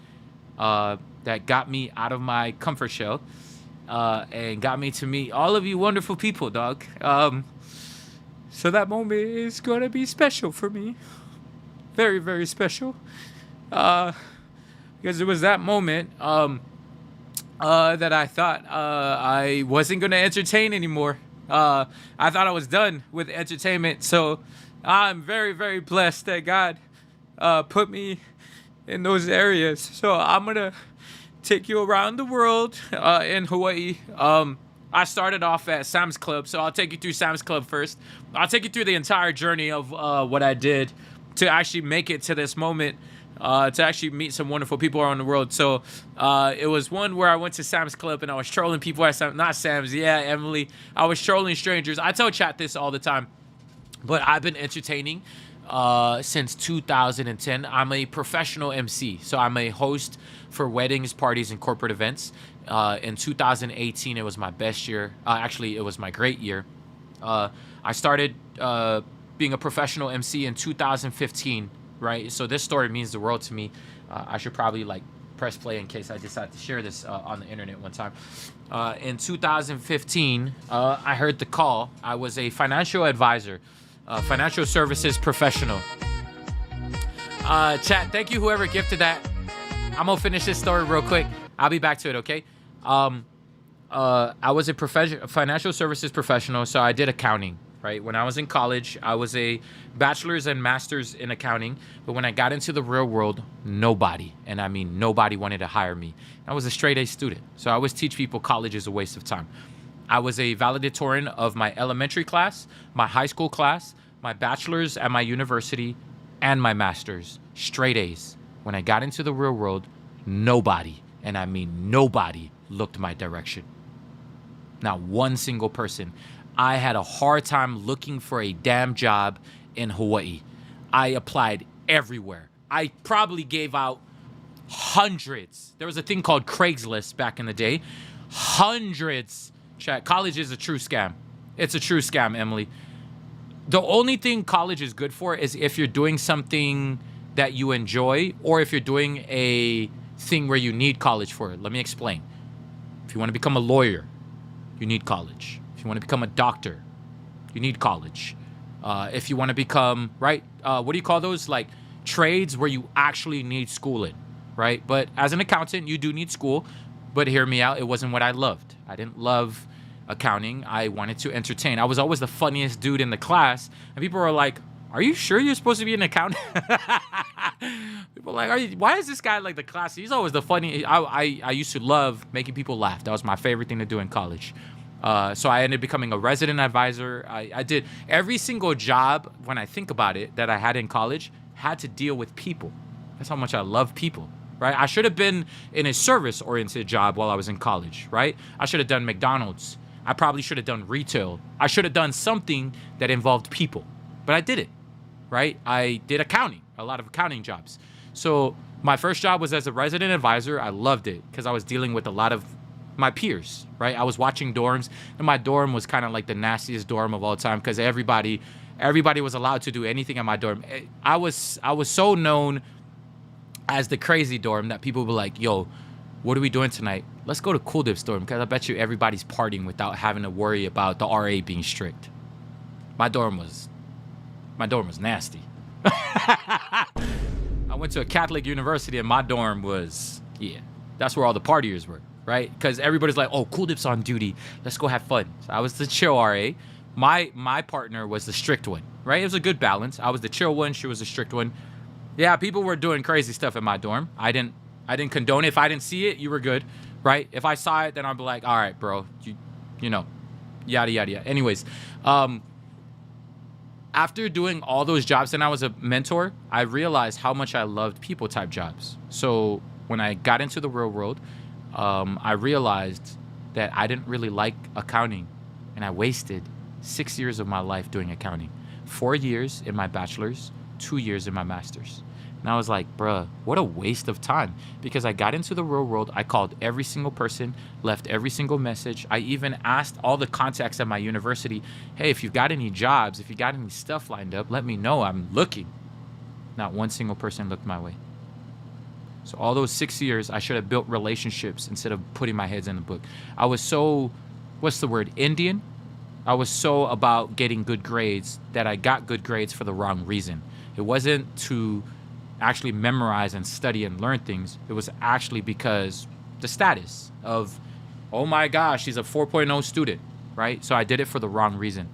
that got me out of my comfort shell and got me to meet all of you wonderful people, dog. So that moment is going to be special for me. Very, very special. Because it was that moment that I thought I wasn't going to entertain anymore. I thought I was done with entertainment. So I'm very, very blessed that God put me in those areas. So I'm going to take you around the world in Hawaii. I started off at Sam's Club, so I'll take you through Sam's Club first. I'll take you through the entire journey of what I did to actually make it to this moment, to actually meet some wonderful people around the world. So it was one where I went to Sam's Club and I was trolling people at not Sam's, yeah, Emily. I was trolling strangers. I tell chat this all the time, but I've been entertaining since 2010. I'm a professional MC, so I'm a host for weddings, parties, and corporate events. In 2018, it was my best year. Actually, it was my great year. I started being a professional MC in 2015, right? So this story means the world to me. I should probably like press play in case I decide to share this on the internet one time. In 2015, I heard the call. I was a financial advisor, financial services professional. Chat, thank you whoever gifted that. I'm gonna finish this story real quick. I'll be back to it, okay? I was a financial services professional, so I did accounting, right? When I was in college, I was a bachelor's and master's in accounting, but when I got into the real world, nobody, and I mean nobody, wanted to hire me. I was a straight A student, so I always teach people college is a waste of time. I was a valedictorian of my elementary class, my high school class, my bachelor's at my university, and my master's. Straight A's. When I got into the real world, nobody, and I mean nobody, looked my direction. Not one single person. I had a hard time looking for a damn job in Hawaii. I applied everywhere. I probably gave out hundreds. There was a thing called Craigslist back in the day. Hundreds. Chat, college is a true scam. It's a true scam, Emily. The only thing college is good for is if you're doing something that you enjoy, or if you're doing a thing where you need college for it. Let me explain. If you want to become a lawyer, you need college. If you want to become a doctor, you need college. If you want to become, right, what do you call those? Like trades where you actually need schooling, right? But as an accountant, you do need school. But hear me out, it wasn't what I loved. I didn't love accounting. I wanted to entertain. I was always the funniest dude in the class. And people were like, are you sure you're supposed to be an accountant? People were like, why is this guy like the class? He's always the funny. I used to love making people laugh. That was my favorite thing to do in college. So I ended up becoming a resident advisor. I did every single job, when I think about it, that I had in college had to deal with people. That's how much I love people, right? I should have been in a service-oriented job while I was in college, right? I should have done McDonald's. I probably should have done retail. I should have done something that involved people, but I did it, right? I did accounting, a lot of accounting jobs. So my first job was as a resident advisor. I loved it because I was dealing with a lot of my peers, right? I was watching dorms, and my dorm was kind of like the nastiest dorm of all time because everybody was allowed to do anything in my dorm. I was so known as the crazy dorm that people were like, yo, what are we doing tonight? Let's go to Cool Dip's dorm because I bet you everybody's partying without having to worry about the RA being strict. My dorm was nasty. I went to a Catholic university and my dorm was, that's where all the partiers were, right? Because everybody's like, oh, Cool Dip's on duty. Let's go have fun. So I was the chill RA. My partner was the strict one, right? It was a good balance. I was the chill one. She was the strict one. Yeah, people were doing crazy stuff in my dorm. I didn't condone it. If I didn't see it, you were good, right? If I saw it, then I'd be like, all right, bro, you know, yada, yada, yada. Anyways, after doing all those jobs and I was a mentor, I realized how much I loved people type jobs. So when I got into the real world, I realized that I didn't really like accounting, and I wasted 6 years of my life doing accounting. 4 years in my bachelor's, 2 years in my master's. And I was like, bruh, what a waste of time. Because I got into the real world. I called every single person, left every single message. I even asked all the contacts at my university, hey, if you've got any jobs, if you got any stuff lined up, let me know. I'm looking. Not one single person looked my way. So all those 6 years, I should have built relationships instead of putting my heads in the book. I was so, Indian? I was so about getting good grades that I got good grades for the wrong reason. It wasn't to actually memorize and study and learn things. It was actually because the status of, oh my gosh, he's a 4.0 student, right? So I did it for the wrong reason.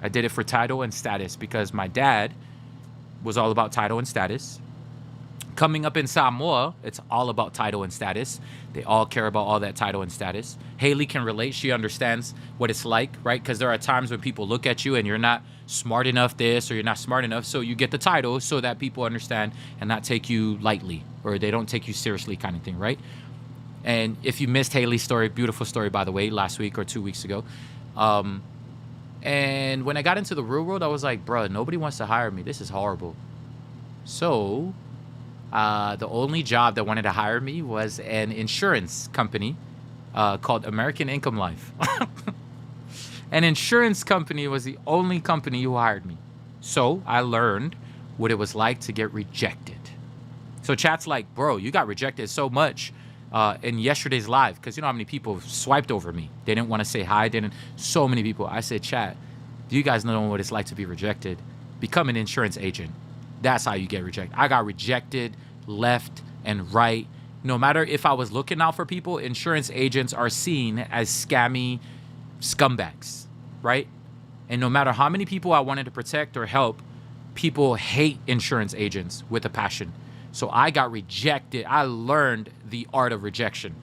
I did it for title and status because my dad was all about title and status. Coming up in Samoa, it's all about title and status. They all care about all that title and status. Haley can relate. She understands what it's like, right? Because there are times when people look at you and you're not smart enough this or you're not smart enough. So you get the title so that people understand and not take you lightly or they don't take you seriously kind of thing, right? And if you missed Haley's story, beautiful story, by the way, last week or 2 weeks ago. And when I got into the real world, I was like, bruh, nobody wants to hire me. This is horrible. So the only job that wanted to hire me was an insurance company called American Income Life. An insurance company was the only company who hired me. So I learned what it was like to get rejected. So chat's like, bro, you got rejected so much in yesterday's live because you know how many people swiped over me. They didn't want to say hi. So many people. I said, chat, do you guys know what it's like to be rejected? Become an insurance agent. That's how you get rejected. I got rejected left and right. No matter if I was looking out for people, insurance agents are seen as scammy scumbags, right? And no matter how many people I wanted to protect or help, people hate insurance agents with a passion. So I got rejected. I learned the art of rejection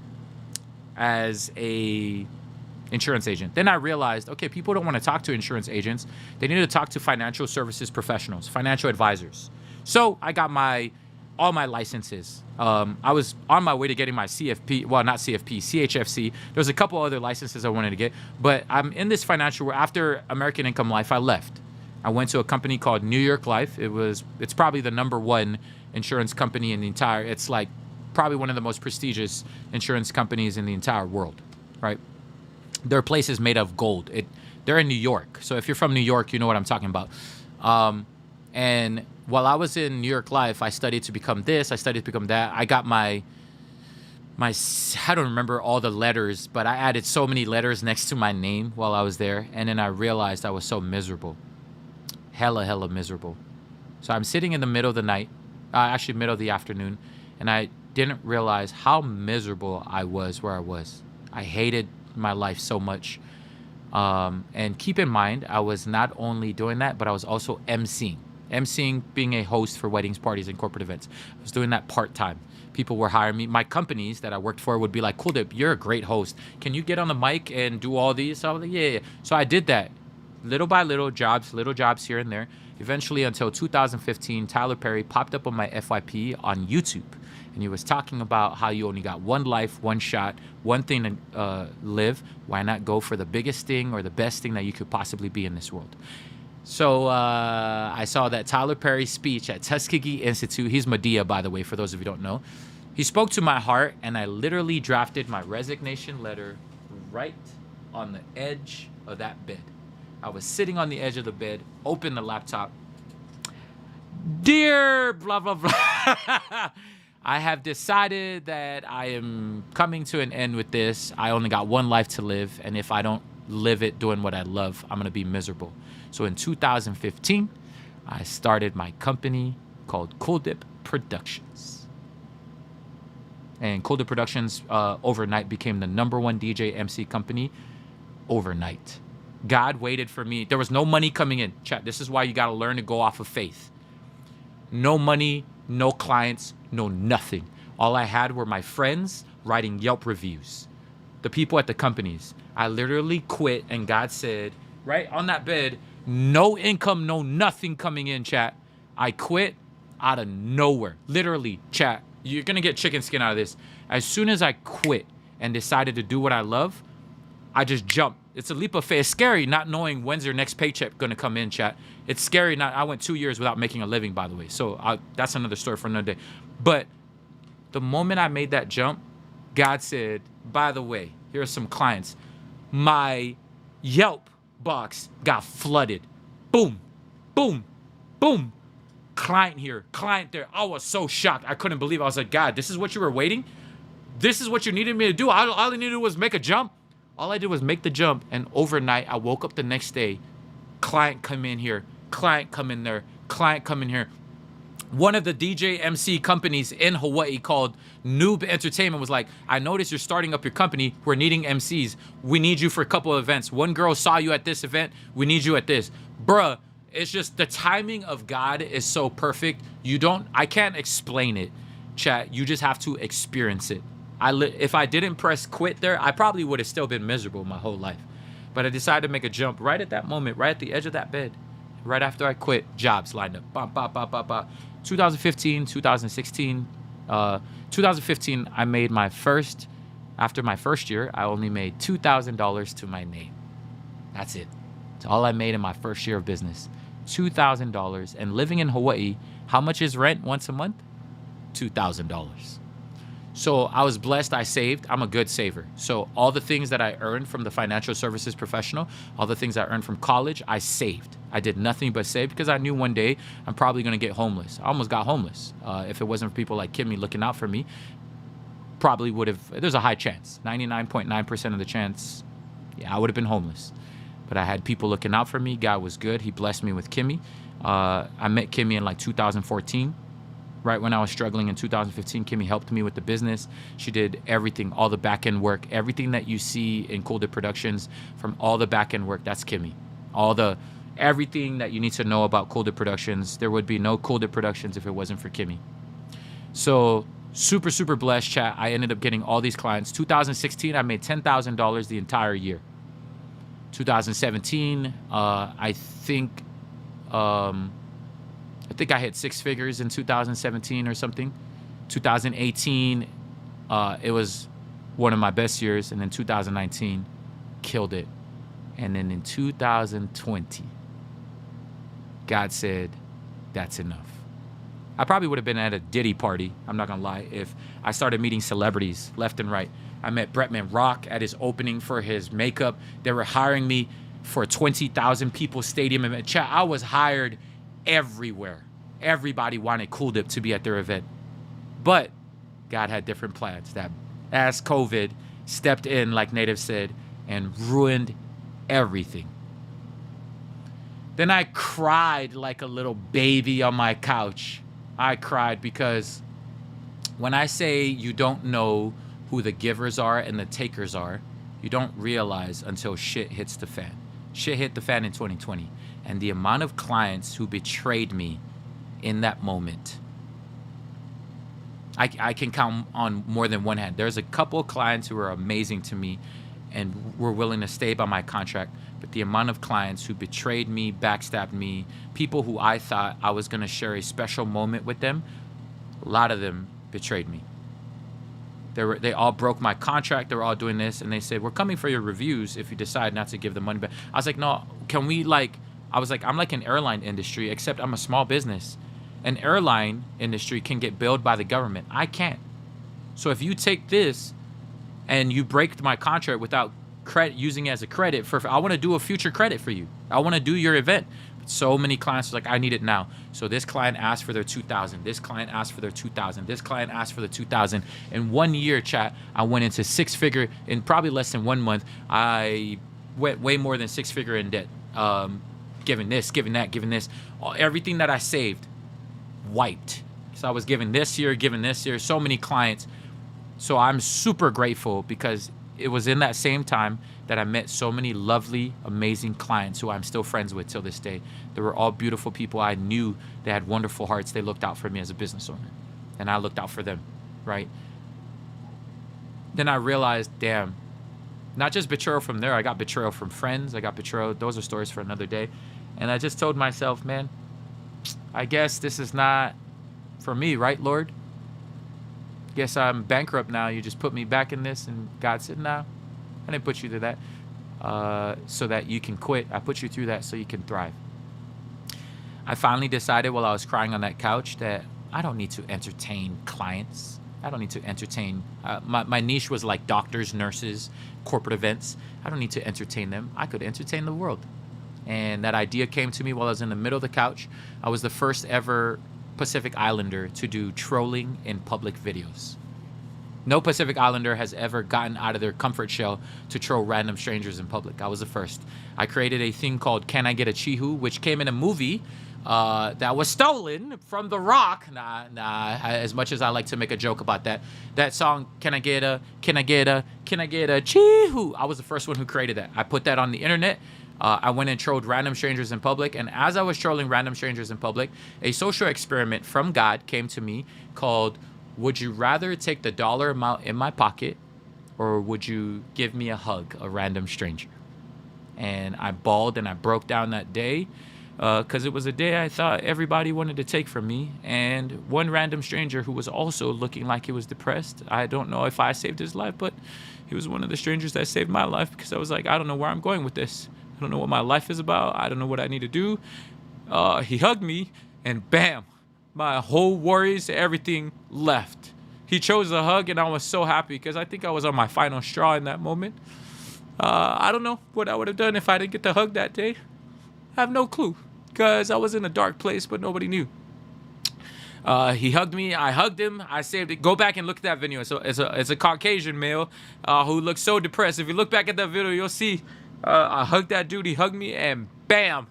as a insurance agent. Then I realized, okay, people don't want to talk to insurance agents. They need to talk to financial services professionals, financial advisors. So I got all my licenses. I was on my way to getting my CFP, well, not CFP, CHFC. There's a couple other licenses I wanted to get, but I'm in this financial, after American Income Life, I left. I went to a company called New York Life. It's probably the #1 insurance company in the entire, it's like probably one of the most prestigious insurance companies in the entire world, right? Their place is made of gold. They're in New York. So if you're from New York, you know what I'm talking about. And while I was in New York Life, I studied to become this, I studied to become that. I got my, I don't remember all the letters, but I added so many letters next to my name while I was there. And then I realized I was so miserable. Hella miserable. So I'm sitting in the middle of the night, actually middle of the afternoon, and I didn't realize how miserable I was where I was. I hated my life so much. And keep in mind, I was not only doing that, but I was also emceeing. emceeing, being a host for weddings, parties, and corporate events. I was doing that part-time. People were hiring me. My companies that I worked for would be like, Cool Dip, you're a great host. Can you get on the mic and do all these? So I was like, yeah. So I did that. Little by little jobs here and there. Eventually, until 2015, Tyler Perry popped up on my FYP on YouTube. And he was talking about how you only got one life, one shot, one thing to live. Why not go for the biggest thing or the best thing that you could possibly be in this world? So I saw that Tyler Perry speech at Tuskegee Institute. He's Medea, by the way, for those of you who don't know. He spoke to my heart, and I literally drafted my resignation letter right on the edge of that bed. I was sitting on the edge of the bed, opened the laptop. Dear blah, blah, blah. I have decided that I am coming to an end with this. I only got one life to live, and if I don't live it doing what I love, I'm going to be miserable. So in 2015, I started my company called Cool Dip Productions. And Cool Dip Productions overnight became the #1 DJ MC company overnight. God waited for me. There was no money coming in. Chat, this is why you got to learn to go off of faith. No money, no clients, no nothing. All I had were my friends writing Yelp reviews. The people at the companies. I literally quit, and God said, right on that bed, no income, no nothing coming in, chat. I quit out of nowhere. Literally, chat. You're going to get chicken skin out of this. As soon as I quit and decided to do what I love, I just jumped. It's a leap of faith. It's scary not knowing when's your next paycheck going to come in, chat. It's scary. I went 2 years without making a living, by the way. So that's another story for another day. But the moment I made that jump, God said, by the way, here are some clients. My Yelp box got flooded. Boom, boom, boom. Client here, client there. I was so shocked. I couldn't believe it. I was like, God, this is what you were waiting? This is what you needed me to do? All I needed to do was make a jump? All I did was make the jump, and overnight, I woke up the next day. Client come in here, client come in there, client come in here. One of the DJ MC companies in Hawaii called Noob Entertainment was like, I noticed you're starting up your company. We're needing MCs. We need you for a couple of events. One girl saw you at this event. We need you at this. Bruh, it's just the timing of God is so perfect. I can't explain it, chat. You just have to experience it. If I didn't press quit there, I probably would have still been miserable my whole life. But I decided to make a jump right at that moment, right at the edge of that bed. Right after I quit, jobs lined up. Bop, bop, bop, bop, bop. 2015, 2016. 2015, I made after my first year, I only made $2,000 to my name. That's it. It's all I made in my first year of business. $2,000. And living in Hawaii, how much is rent once a month? $2,000. So I was blessed. I saved. I'm a good saver. So all the things that I earned from the financial services professional, all the things I earned from college, I saved. I did nothing but save because I knew one day I'm probably going to get homeless. I almost got homeless. If it wasn't for people like Kimmy looking out for me, probably would have. There's a high chance, 99.9% of the chance, I would have been homeless. But I had people looking out for me. God was good. He blessed me with Kimmy. I met Kimmy in like 2014. Right when I was struggling in 2015, Kimmy helped me with the business. She did everything, all the back-end work. Everything that you see in Cool Dip Productions, from all the back-end work, that's Kimmy. Everything that you need to know about Cool Dip Productions. There would be no Cool Dip Productions if it wasn't for Kimmy. So super, super blessed, chat. I ended up getting all these clients. 2016, I made $10,000 the entire year. 2017, I think I hit 6 figures in 2017 or something. 2018, it was one of my best years. And then 2019, killed it. And then in 2020, God said, that's enough. I probably would have been at a Diddy party, I'm not going to lie, if I started meeting celebrities left and right. I met Bretman Rock at his opening for his makeup. They were hiring me for a 20,000 people stadium event. Chat, I was hired everywhere. Everybody wanted Cool Dip to be at their event. But God had different plans. That as COVID stepped in, like Native said, and ruined everything. Then I cried like a little baby on my couch. I cried because when I say you don't know who the givers are and the takers are, you don't realize until shit hits the fan. Shit hit the fan in 2020. And the amount of clients who betrayed me in that moment, I can count on more than one hand. There's a couple of clients who are amazing to me and were willing to stay by my contract. But the amount of clients who betrayed me, backstabbed me, people who I thought I was going to share a special moment with them, a lot of them betrayed me. They all broke my contract. They were all doing this. And they said, we're coming for your reviews if you decide not to give the money back. I was like, no, can we I was like, I'm like an airline industry, except I'm a small business. An airline industry can get billed by the government. I can't. So if you take this and you break my contract without using it as a credit I want to do a future credit for you. I want to do your event. But so many clients are like, I need it now. So this client asked for their 2,000. This client asked for their 2,000. This client asked for the 2,000. In 1 year, chat, I went into six-figure in probably less than 1 month. I went way more than six-figure in debt. Giving this, giving that, giving this, everything that I saved. Wiped. So I was giving this year, so many clients. So I'm super grateful because it was in that same time that I met so many lovely, amazing clients who I'm still friends with till this day. They were all beautiful people. I knew they had wonderful hearts. They looked out for me as a business owner, and I looked out for them, right? Then I realized, damn, not just betrayal from there. I got betrayal from friends. I got betrayal. Those are stories for another day. And I just told myself, man, I guess this is not for me, right, Lord? Guess I'm bankrupt now. You just put me back in this. And God said, nah, I didn't put you through that so that you can quit. I put you through that so you can thrive. I finally decided while I was crying on that couch that I don't need to entertain clients. I don't need to entertain. My niche was like doctors, nurses, corporate events. I don't need to entertain them. I could entertain the world. And that idea came to me while I was in the middle of the couch. I was the first ever Pacific Islander to do trolling in public videos. No Pacific Islander has ever gotten out of their comfort shell to troll random strangers in public. I was the first. I created a thing called Can I Get a Chihu, which came in a movie that was stolen from The Rock. As much as I like to make a joke about that. That song, Can I Get a Chihu? I was the first one who created that. I put that on the internet. I went and trolled random strangers in public. And as I was trolling random strangers in public, a social experiment from God came to me called, would you rather take the dollar amount in my pocket or would you give me a hug, a random stranger? And I bawled and I broke down that day because it was a day I thought everybody wanted to take from me. And one random stranger who was also looking like he was depressed, I don't know if I saved his life, but he was one of the strangers that saved my life because I was like, I don't know where I'm going with this. I don't know what my life is about. I don't know what I need to do. He hugged me and bam, my whole worries, everything left. He chose a hug and I was so happy because I think I was on my final straw in that moment. I don't know what I would have done if I didn't get the hug that day. I have no clue because I was in a dark place, but nobody knew. He hugged me. I hugged him. I saved it. Go back and look at that video. So it's a Caucasian male who looks so depressed. If you look back at that video, you'll see I hugged that dude. He hugged me and bam,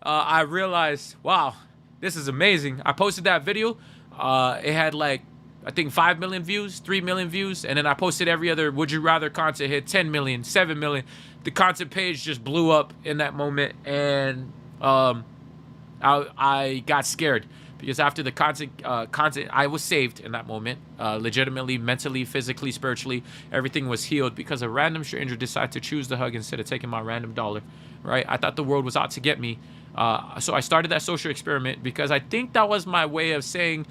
I realized, wow, this is amazing. I posted that video. It had like, I think 5 million views, 3 million views. And then I posted every other Would You Rather content, hit 10 million, 7 million. The content page just blew up in that moment. And I got scared because after the content, I was saved in that moment. Legitimately, mentally, physically, spiritually, everything was healed because a random stranger decided to choose the hug instead of taking my random dollar, right? I thought the world was out to get me. So I started that social experiment because I think that was my way of saying,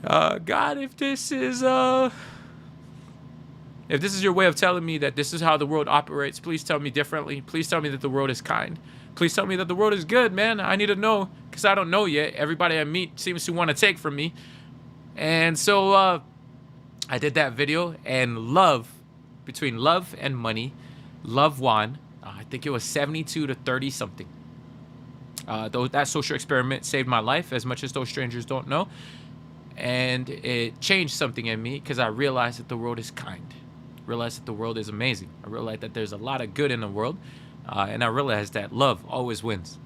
God, if this is your way of telling me that this is how the world operates, please tell me differently. Please tell me that the world is kind. Please tell me that the world is good, man. I need to know because I don't know yet. Everybody I meet seems to want to take from me. And so I did that video, and between love and money, love won. I think it was 72 to 30 something. That social experiment saved my life, as much as those strangers don't know. And it changed something in me because I realized that the world is kind. Realized that the world is amazing. I realized that there's a lot of good in the world. And I realized that love always wins.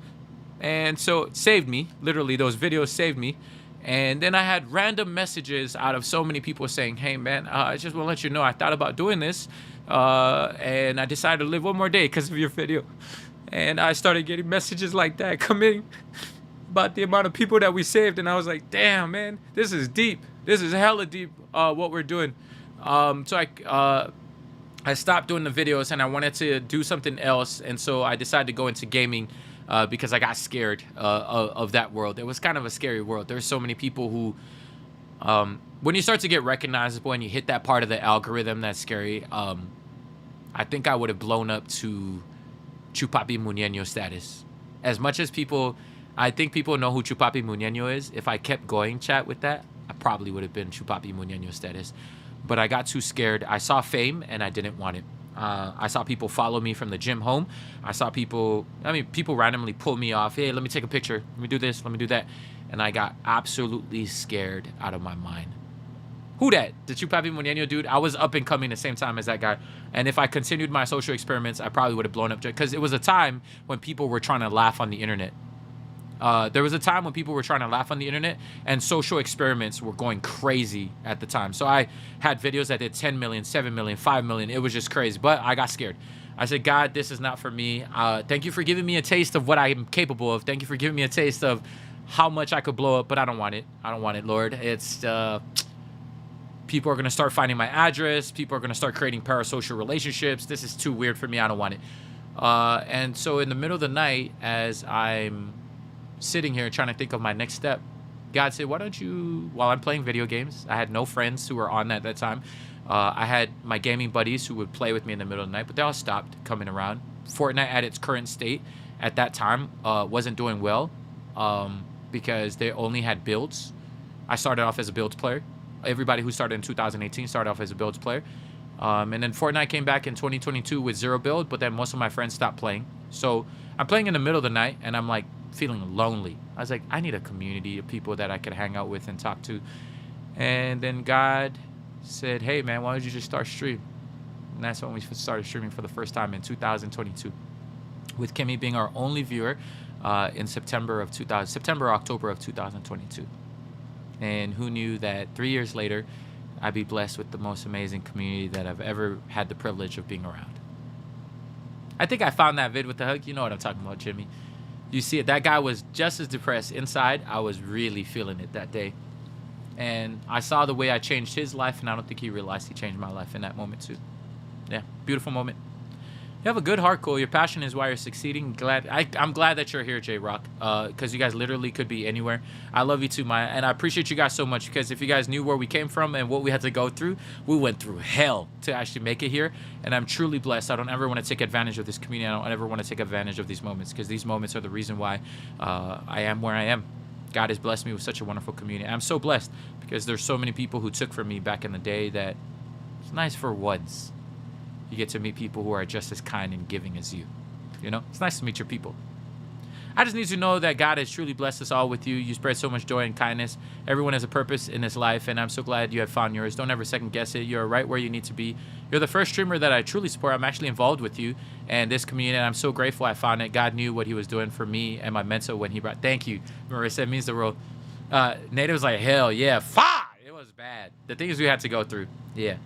And so it saved me. Literally, those videos saved me. And then I had random messages out of so many people saying, hey, man, I just want to let you know I thought about doing this. And I decided to live one more day because of your video. And I started getting messages like that coming about the amount of people that we saved. And I was like, damn, man, this is deep. This is hella deep, what we're doing. So I stopped doing the videos and I wanted to do something else. And so I decided to go into gaming because I got scared of that world. It was kind of a scary world. There's so many people who, when you start to get recognizable and you hit that part of the algorithm that's scary, I think I would have blown up to Chupapi Muñeño status. As much as I think people know who Chupapi Muñeño is. If I kept going, chat, with that, I probably would have been Chupapi Muñeño status. But I got too scared. I saw fame and I didn't want it. I saw people follow me from the gym home. I saw people randomly pull me off. Hey, let me take a picture. Let me do this. Let me do that. And I got absolutely scared out of my mind. Who that? The Chupapi Muñeño dude? I was up and coming the same time as that guy. And if I continued my social experiments, I probably would have blown up. Because it was a time when people were trying to laugh on the internet. There was a time when people were trying to laugh on the internet and social experiments were going crazy at the time. So I had videos that did 10 million, 7 million, 5 million. It was just crazy. But I got scared. I said, God, this is not for me. Thank you for giving me a taste of what I am capable of. Thank you for giving me a taste of how much I could blow up. But I don't want it. I don't want it, Lord. It's... people are going to start finding my address. People are going to start creating parasocial relationships. This is too weird for me. I don't want it. And so in the middle of the night, as I'm sitting here trying to think of my next step, God said, why don't you, while I'm playing video games, I had no friends who were on at that time. I had my gaming buddies who would play with me in the middle of the night, but they all stopped coming around. Fortnite at its current state at that time wasn't doing well because they only had builds. I started off as a builds player. Everybody who started in 2018 started off as a builds player. And then Fortnite came back in 2022 with 0 build, but then most of my friends stopped playing. So I'm playing in the middle of the night and I'm like feeling lonely. I was like, I need a community of people that I could hang out with and talk to. And then God said, hey man, why don't you just start stream? And that's when we started streaming for the first time in 2022, with Kimmy being our only viewer in September, October of 2022. And who knew that 3 years later, I'd be blessed with the most amazing community that I've ever had the privilege of being around. I think I found that vid with the hug. You know what I'm talking about, Jimmy. You see it. That guy was just as depressed inside. I was really feeling it that day. And I saw the way I changed his life, and I don't think he realized he changed my life in that moment too. Yeah, beautiful moment. You have a good heart, Cole. Your passion is why you're succeeding. I'm glad that you're here, J-Rock, because you guys literally could be anywhere. I love you too, Maya, and I appreciate you guys so much, because if you guys knew where we came from and what we had to go through, we went through hell to actually make it here, and I'm truly blessed. I don't ever want to take advantage of this community. I don't ever want to take advantage of these moments, because these moments are the reason why I am where I am. God has blessed me with such a wonderful community. I'm so blessed because there's so many people who took from me back in the day that it's nice for once. You get to meet people who are just as kind and giving as you. You know, it's nice to meet your people. I just need to know that God has truly blessed us all with you. You spread so much joy and kindness. Everyone has a purpose in this life, and I'm so glad you have found yours. Don't ever second guess it. You're right where you need to be. You're the first streamer that I truly support. I'm actually involved with you and this community, and I'm so grateful I found it. God knew what he was doing for me and my mentor when he brought... Thank you, Marissa. It means the world. Native was like, hell yeah. Fire! It was bad. The things we had to go through. Yeah.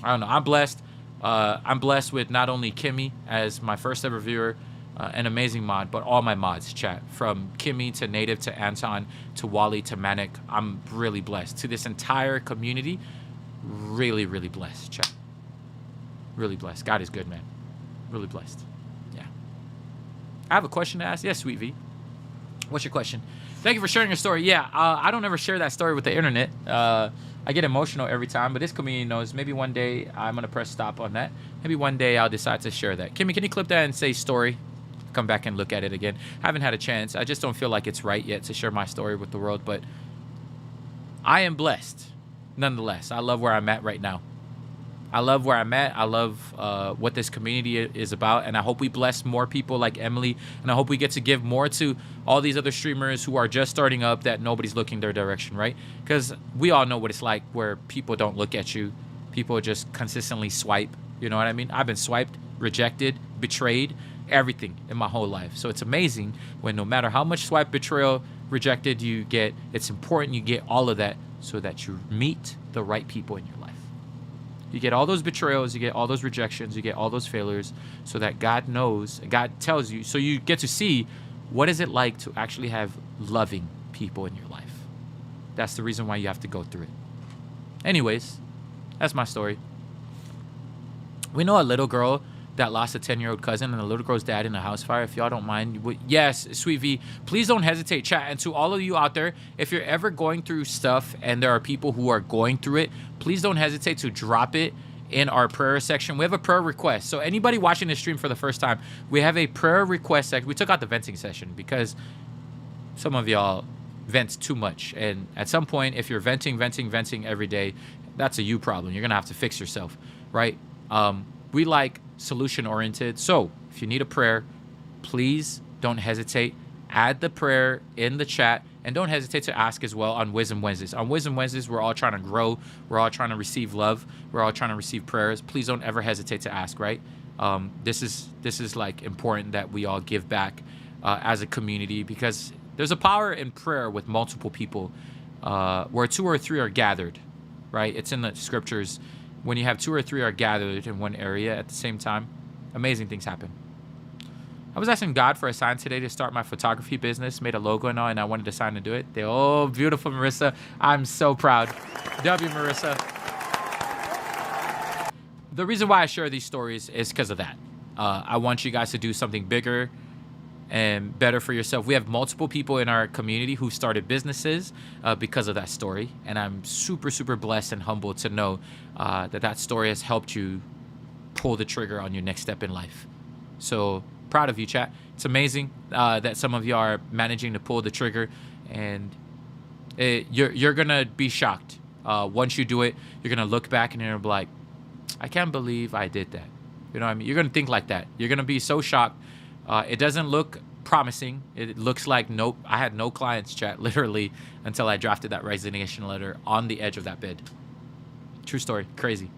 I don't know. I'm blessed. I'm blessed with not only Kimmy as my first ever viewer, an amazing mod, but all my mods, chat. From Kimmy to Native to Anton to Wally to Manic. I'm really blessed. To this entire community, really, really blessed, chat. Really blessed. God is good, man. Really blessed. Yeah. I have a question to ask. Yes, Sweet V. What's your question? Thank you for sharing your story. Yeah, I don't ever share that story with the internet. I get emotional every time, but this community knows maybe one day I'm going to press stop on that. Maybe one day I'll decide to share that. Kimmy, can you clip that and say story? Come back and look at it again. I haven't had a chance. I just don't feel like it's right yet to share my story with the world, but I am blessed nonetheless. I love where I'm at right now. I love where I'm at. I love what this community is about, and I hope we bless more people like Emily, and I hope we get to give more to all these other streamers who are just starting up that nobody's looking their direction, right? Because we all know what it's like where people don't look at you. People just consistently swipe. You know what I mean? I've been swiped, rejected, betrayed, everything in my whole life. So it's amazing when no matter how much swipe, betrayal, rejected you get, it's important you get all of that so that you meet the right people in your life. You get all those betrayals, you get all those rejections, you get all those failures, so that God knows, God tells you, so you get to see what is it like to actually have loving people in your life. That's the reason why you have to go through it. Anyways, that's my story. We know a little girl that lost a 10-year-old cousin, and the little girl's dad in a house fire. If y'all don't mind, yes, Sweet V, please don't hesitate, chat. And to all of you out there, if you're ever going through stuff and there are people who are going through it, please don't hesitate to drop it in our prayer section. We have a prayer request. So anybody watching this stream for the first time, we have a prayer request section. We took out the venting session because some of y'all vent too much. And at some point, if you're venting every day, that's a you problem. You're going to have to fix yourself, right? We like solution oriented. So if you need a prayer, please don't hesitate. Add the prayer in the chat, and don't hesitate to ask as well on Wisdom Wednesdays. On Wisdom Wednesdays, we're all trying to grow. We're all trying to receive love. We're all trying to receive prayers. Please don't ever hesitate to ask, right? This is like important that we all give back as a community, because there's a power in prayer with multiple people, where 2 or 3 are gathered, right? It's in the scriptures. When you have 2 or 3 are gathered in one area at the same time, amazing things happen. I was asking God for a sign today to start my photography business, made a logo and all, and I wanted a sign to do it. Oh, beautiful, Marissa. I'm so proud. W, Marissa. The reason why I share these stories is because of that. I want you guys to do something bigger and better for yourself. We have multiple people in our community who started businesses because of that story. And I'm super, super blessed and humbled to know that story has helped you pull the trigger on your next step in life. So proud of you, chat. It's amazing that some of you are managing to pull the trigger, and you're going to be shocked. Once you do it, you're going to look back and you're going to be like, I can't believe I did that. You know what I mean? You're going to think like that. You're going to be so shocked. It doesn't look promising. It looks like nope. I had no clients, chat, literally, until I drafted that resignation letter on the edge of that bed. True story. Crazy.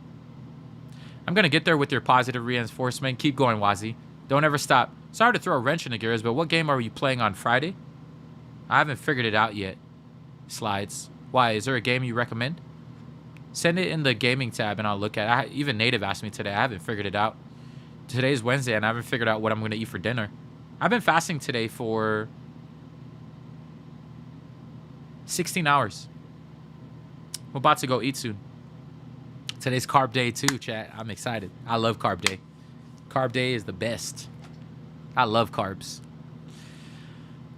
I'm going to get there with your positive reinforcement. Keep going, Wazi. Don't ever stop. Sorry to throw a wrench in the gears, but what game are you playing on Friday? I haven't figured it out yet. Slides. Why? Is there a game you recommend? Send it in the gaming tab and I'll look at it. Even Native asked me today. I haven't figured it out. Today's Wednesday and I haven't figured out what I'm going to eat for dinner. I've been fasting today for 16 hours. I'm about to go eat soon. Today's carb day too, chat. I'm excited. I love carb day. Carb day is the best. I love carbs.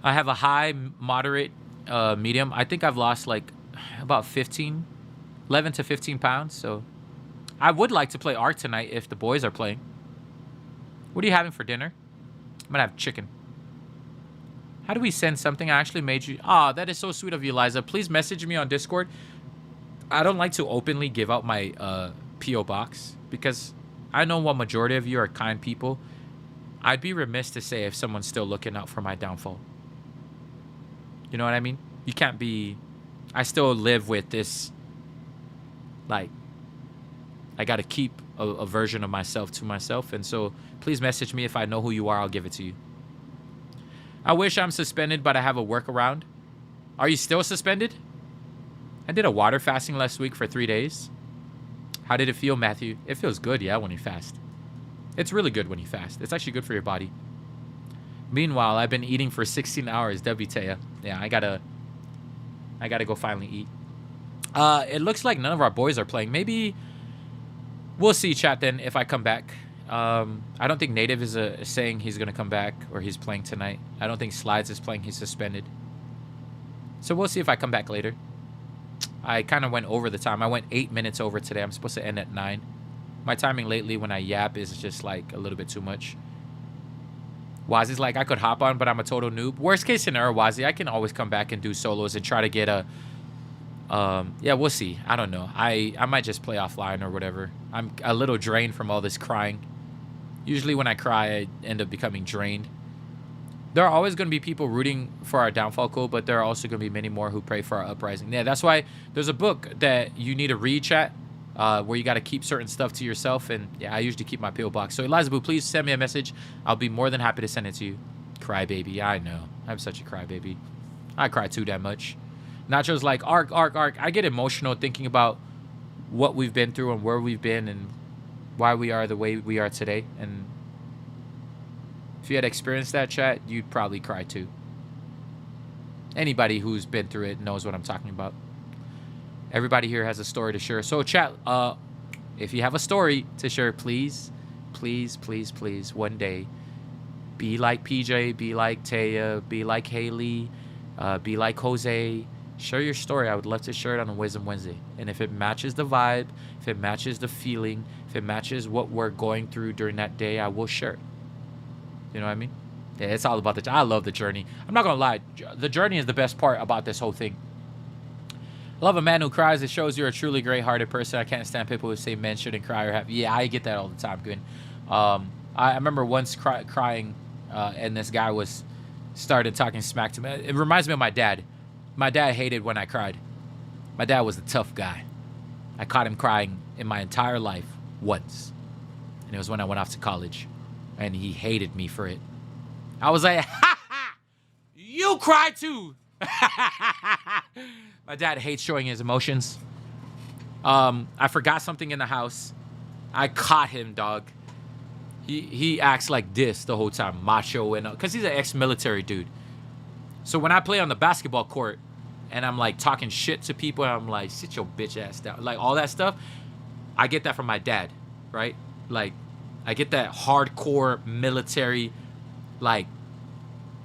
I have a high, moderate, medium. I think I've lost like about 11 to 15 pounds. So I would like to play Ark tonight if the boys are playing. What are you having for dinner? I'm going to have chicken. How do we send something? I actually made you. Ah, that is so sweet of you, Liza. Please message me on Discord. I don't like to openly give out my P.O. box because I know what majority of you are kind people. I'd be remiss to say if someone's still looking out for my downfall. You know what I mean? You can't be... I still live with this, like, I got to keep a version of myself to myself. And so please message me. If I know who you are, I'll give it to you. I wish I'm suspended, but I have a workaround. Are you still suspended? I did a water fasting last week for 3 days. How did it feel, Matthew? It feels good, yeah, when you fast. It's really good when you fast. It's actually good for your body. Meanwhile, I've been eating for 16 hours. WTaya. Yeah, I gotta go finally eat. It looks like none of our boys are playing. Maybe we'll see, chat, then, if I come back. I don't think Native is saying he's gonna come back or he's playing tonight. I don't think Slides is playing. He's suspended. So we'll see if I come back later. I kind of went over the time. I went 8 minutes over today. I'm supposed to end at 9. My timing lately when I yap is just like a little bit too much. Wazi's like, I could hop on, but I'm a total noob. Worst case scenario, Wazi, I can always come back and do solos and try to get a... yeah, we'll see. I don't know. I might just play offline or whatever. I'm a little drained from all this crying. Usually when I cry, I end up becoming drained. There are always going to be people rooting for our downfall, Cole, but there are also going to be many more who pray for our uprising. Yeah, that's why there's a book that you need to read, chat, where you got to keep certain stuff to yourself. And yeah, I usually keep my P.O. box. So Eliza Boo, please send me a message. I'll be more than happy to send it to you. Crybaby. I know. I'm such a crybaby. I cry too damn much. Nacho's like, Ark. I get emotional thinking about what we've been through and where we've been and why we are the way we are today. And if you had experienced that, chat, you'd probably cry too. Anybody who's been through it knows what I'm talking about. Everybody here has a story to share. So chat, if you have a story to share, please, please, please, please, one day, be like PJ, be like Taya, be like Haley, be like Jose. Share your story. I would love to share it on a Wisdom Wednesday. And if it matches the vibe, if it matches the feeling, if it matches what we're going through during that day, I will share it. You know what I mean? Yeah, it's all about I love the journey. I'm not going to lie. The journey is the best part about this whole thing. Love a man who cries. It shows you're a truly great-hearted person. I can't stand people who say men shouldn't cry or have. Yeah, I get that all the time, Good. I remember once crying, and this guy started talking smack to me. It reminds me of my dad. My dad hated when I cried. My dad was a tough guy. I caught him crying in my entire life once. And it was when I went off to college. And he hated me for it. I was like, ha ha! You cry too! My dad hates showing his emotions. I forgot something in the house. I caught him, dog. He acts like this the whole time. Macho and... Because he's an ex-military dude. So when I play on the basketball court, and I'm like talking shit to people, and I'm like, sit your bitch ass down. Like all that stuff, I get that from my dad, right? Like, I get that hardcore military, like,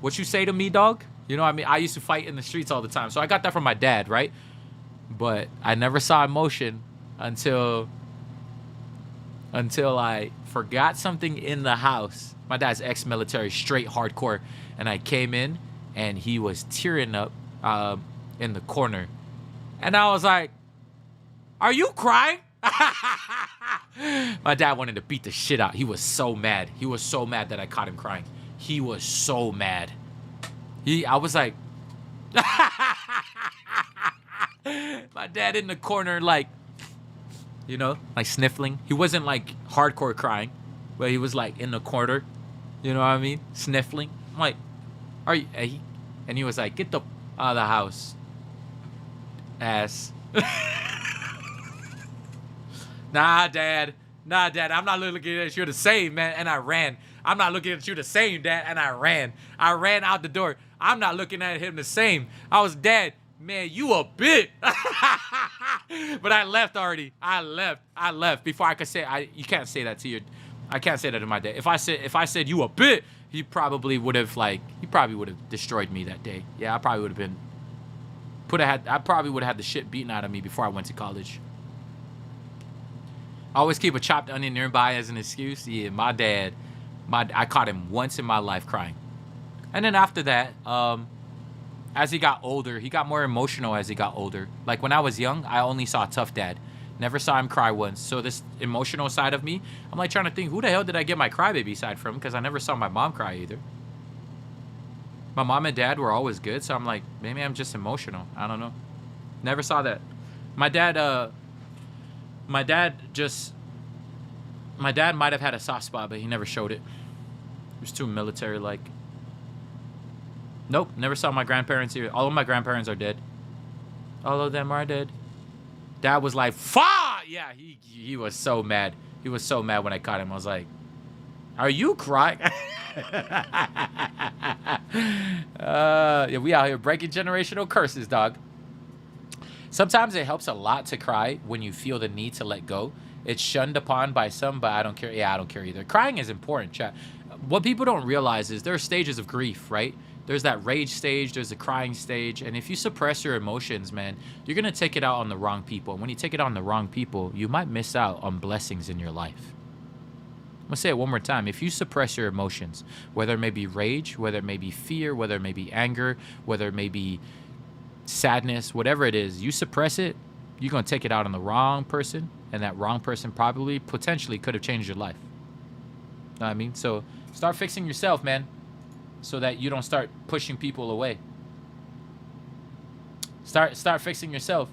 what you say to me, dog? You know what I mean? I used to fight in the streets all the time. So I got that from my dad, right? But I never saw emotion until I forgot something in the house. My dad's ex-military, straight hardcore. And I came in, and he was tearing up in the corner. And I was like, are you crying? My dad wanted to beat the shit out. He was so mad. He was so mad that I caught him crying. He was so mad. I was like, my dad in the corner, like, you know, like sniffling. He wasn't like hardcore crying, but he was like in the corner, you know what I mean? Sniffling. I'm like, are you? And he was like, get the out of the house, ass. Nah, Dad. I'm not looking at you the same, man. And I ran. I'm not looking at you the same, Dad. And I ran. I ran out the door. I'm not looking at him the same. I was, Dad, man, you a bitch. But I left already. I left before I could say. You can't say that to your. I can't say that to my dad. If I said you a bitch, he probably would have destroyed me that day. Yeah, I probably would have been. I probably would have had the shit beaten out of me before I went to college. I always keep a chopped onion nearby as an excuse. Yeah, my dad, I caught him once in my life crying. And then after that, as he got older, he got more emotional as he got older. Like when I was young, I only saw a tough dad. Never saw him cry once. So this emotional side of me, I'm like trying to think, who the hell did I get my crybaby side from? Because I never saw my mom cry either. My mom and dad were always good. So I'm like, maybe I'm just emotional. I don't know. Never saw that. My dad might have had a soft spot, but he never showed it. He was too military-like. Nope, never saw my grandparents either. All of my grandparents are dead. All of them are dead. Dad was like, "Fuck!" Yeah, he was so mad. He was so mad when I caught him. I was like, "Are you crying?" Yeah, we out here breaking generational curses, dog. Sometimes it helps a lot to cry when you feel the need to let go. It's shunned upon by some, but I don't care. Yeah, I don't care either. Crying is important, chat. What people don't realize is there are stages of grief, right? There's that rage stage, there's the crying stage, and if you suppress your emotions, man, you're going to take it out on the wrong people. And when you take it out on the wrong people, you might miss out on blessings in your life. I'm going to say it one more time. If you suppress your emotions, whether it may be rage, whether it may be fear, whether it may be anger, whether it may be sadness, whatever it is, you suppress it, you're going to take it out on the wrong person, and that wrong person probably, potentially could have changed your life. You know what I mean? So start fixing yourself, man, so that you don't start pushing people away. Start fixing yourself.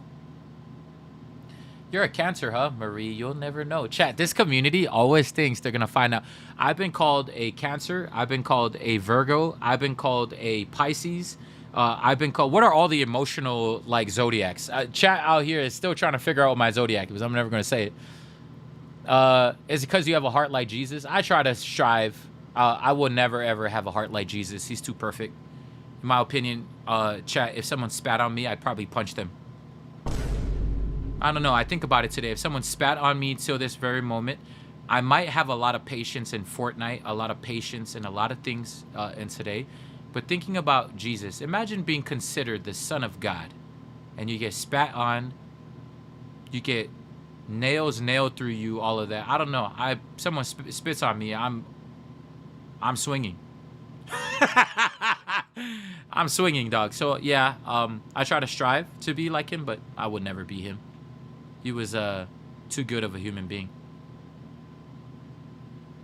You're a Cancer, huh, Marie? You'll never know. Chat, this community always thinks they're going to find out. I've been called a Cancer. I've been called a Virgo. I've been called a Pisces. I've been called. What are all the emotional like zodiacs? Chat out here is still trying to figure out what my zodiac is. I'm never gonna say it. Is it because you have a heart like Jesus? I try to strive. I will never ever have a heart like Jesus. He's too perfect. In my opinion, chat, if someone spat on me, I'd probably punch them. I don't know. I think about it today. If someone spat on me till this very moment, I might have a lot of patience in Fortnite, a lot of patience in a lot of things in today. But thinking about Jesus, imagine being considered the Son of God, and you get spat on, you get nails nailed through you, all of that. I don't know. Someone spits on me, I'm swinging. I'm swinging, dog. So yeah, I try to strive to be like him, but I would never be him. He was too good of a human being.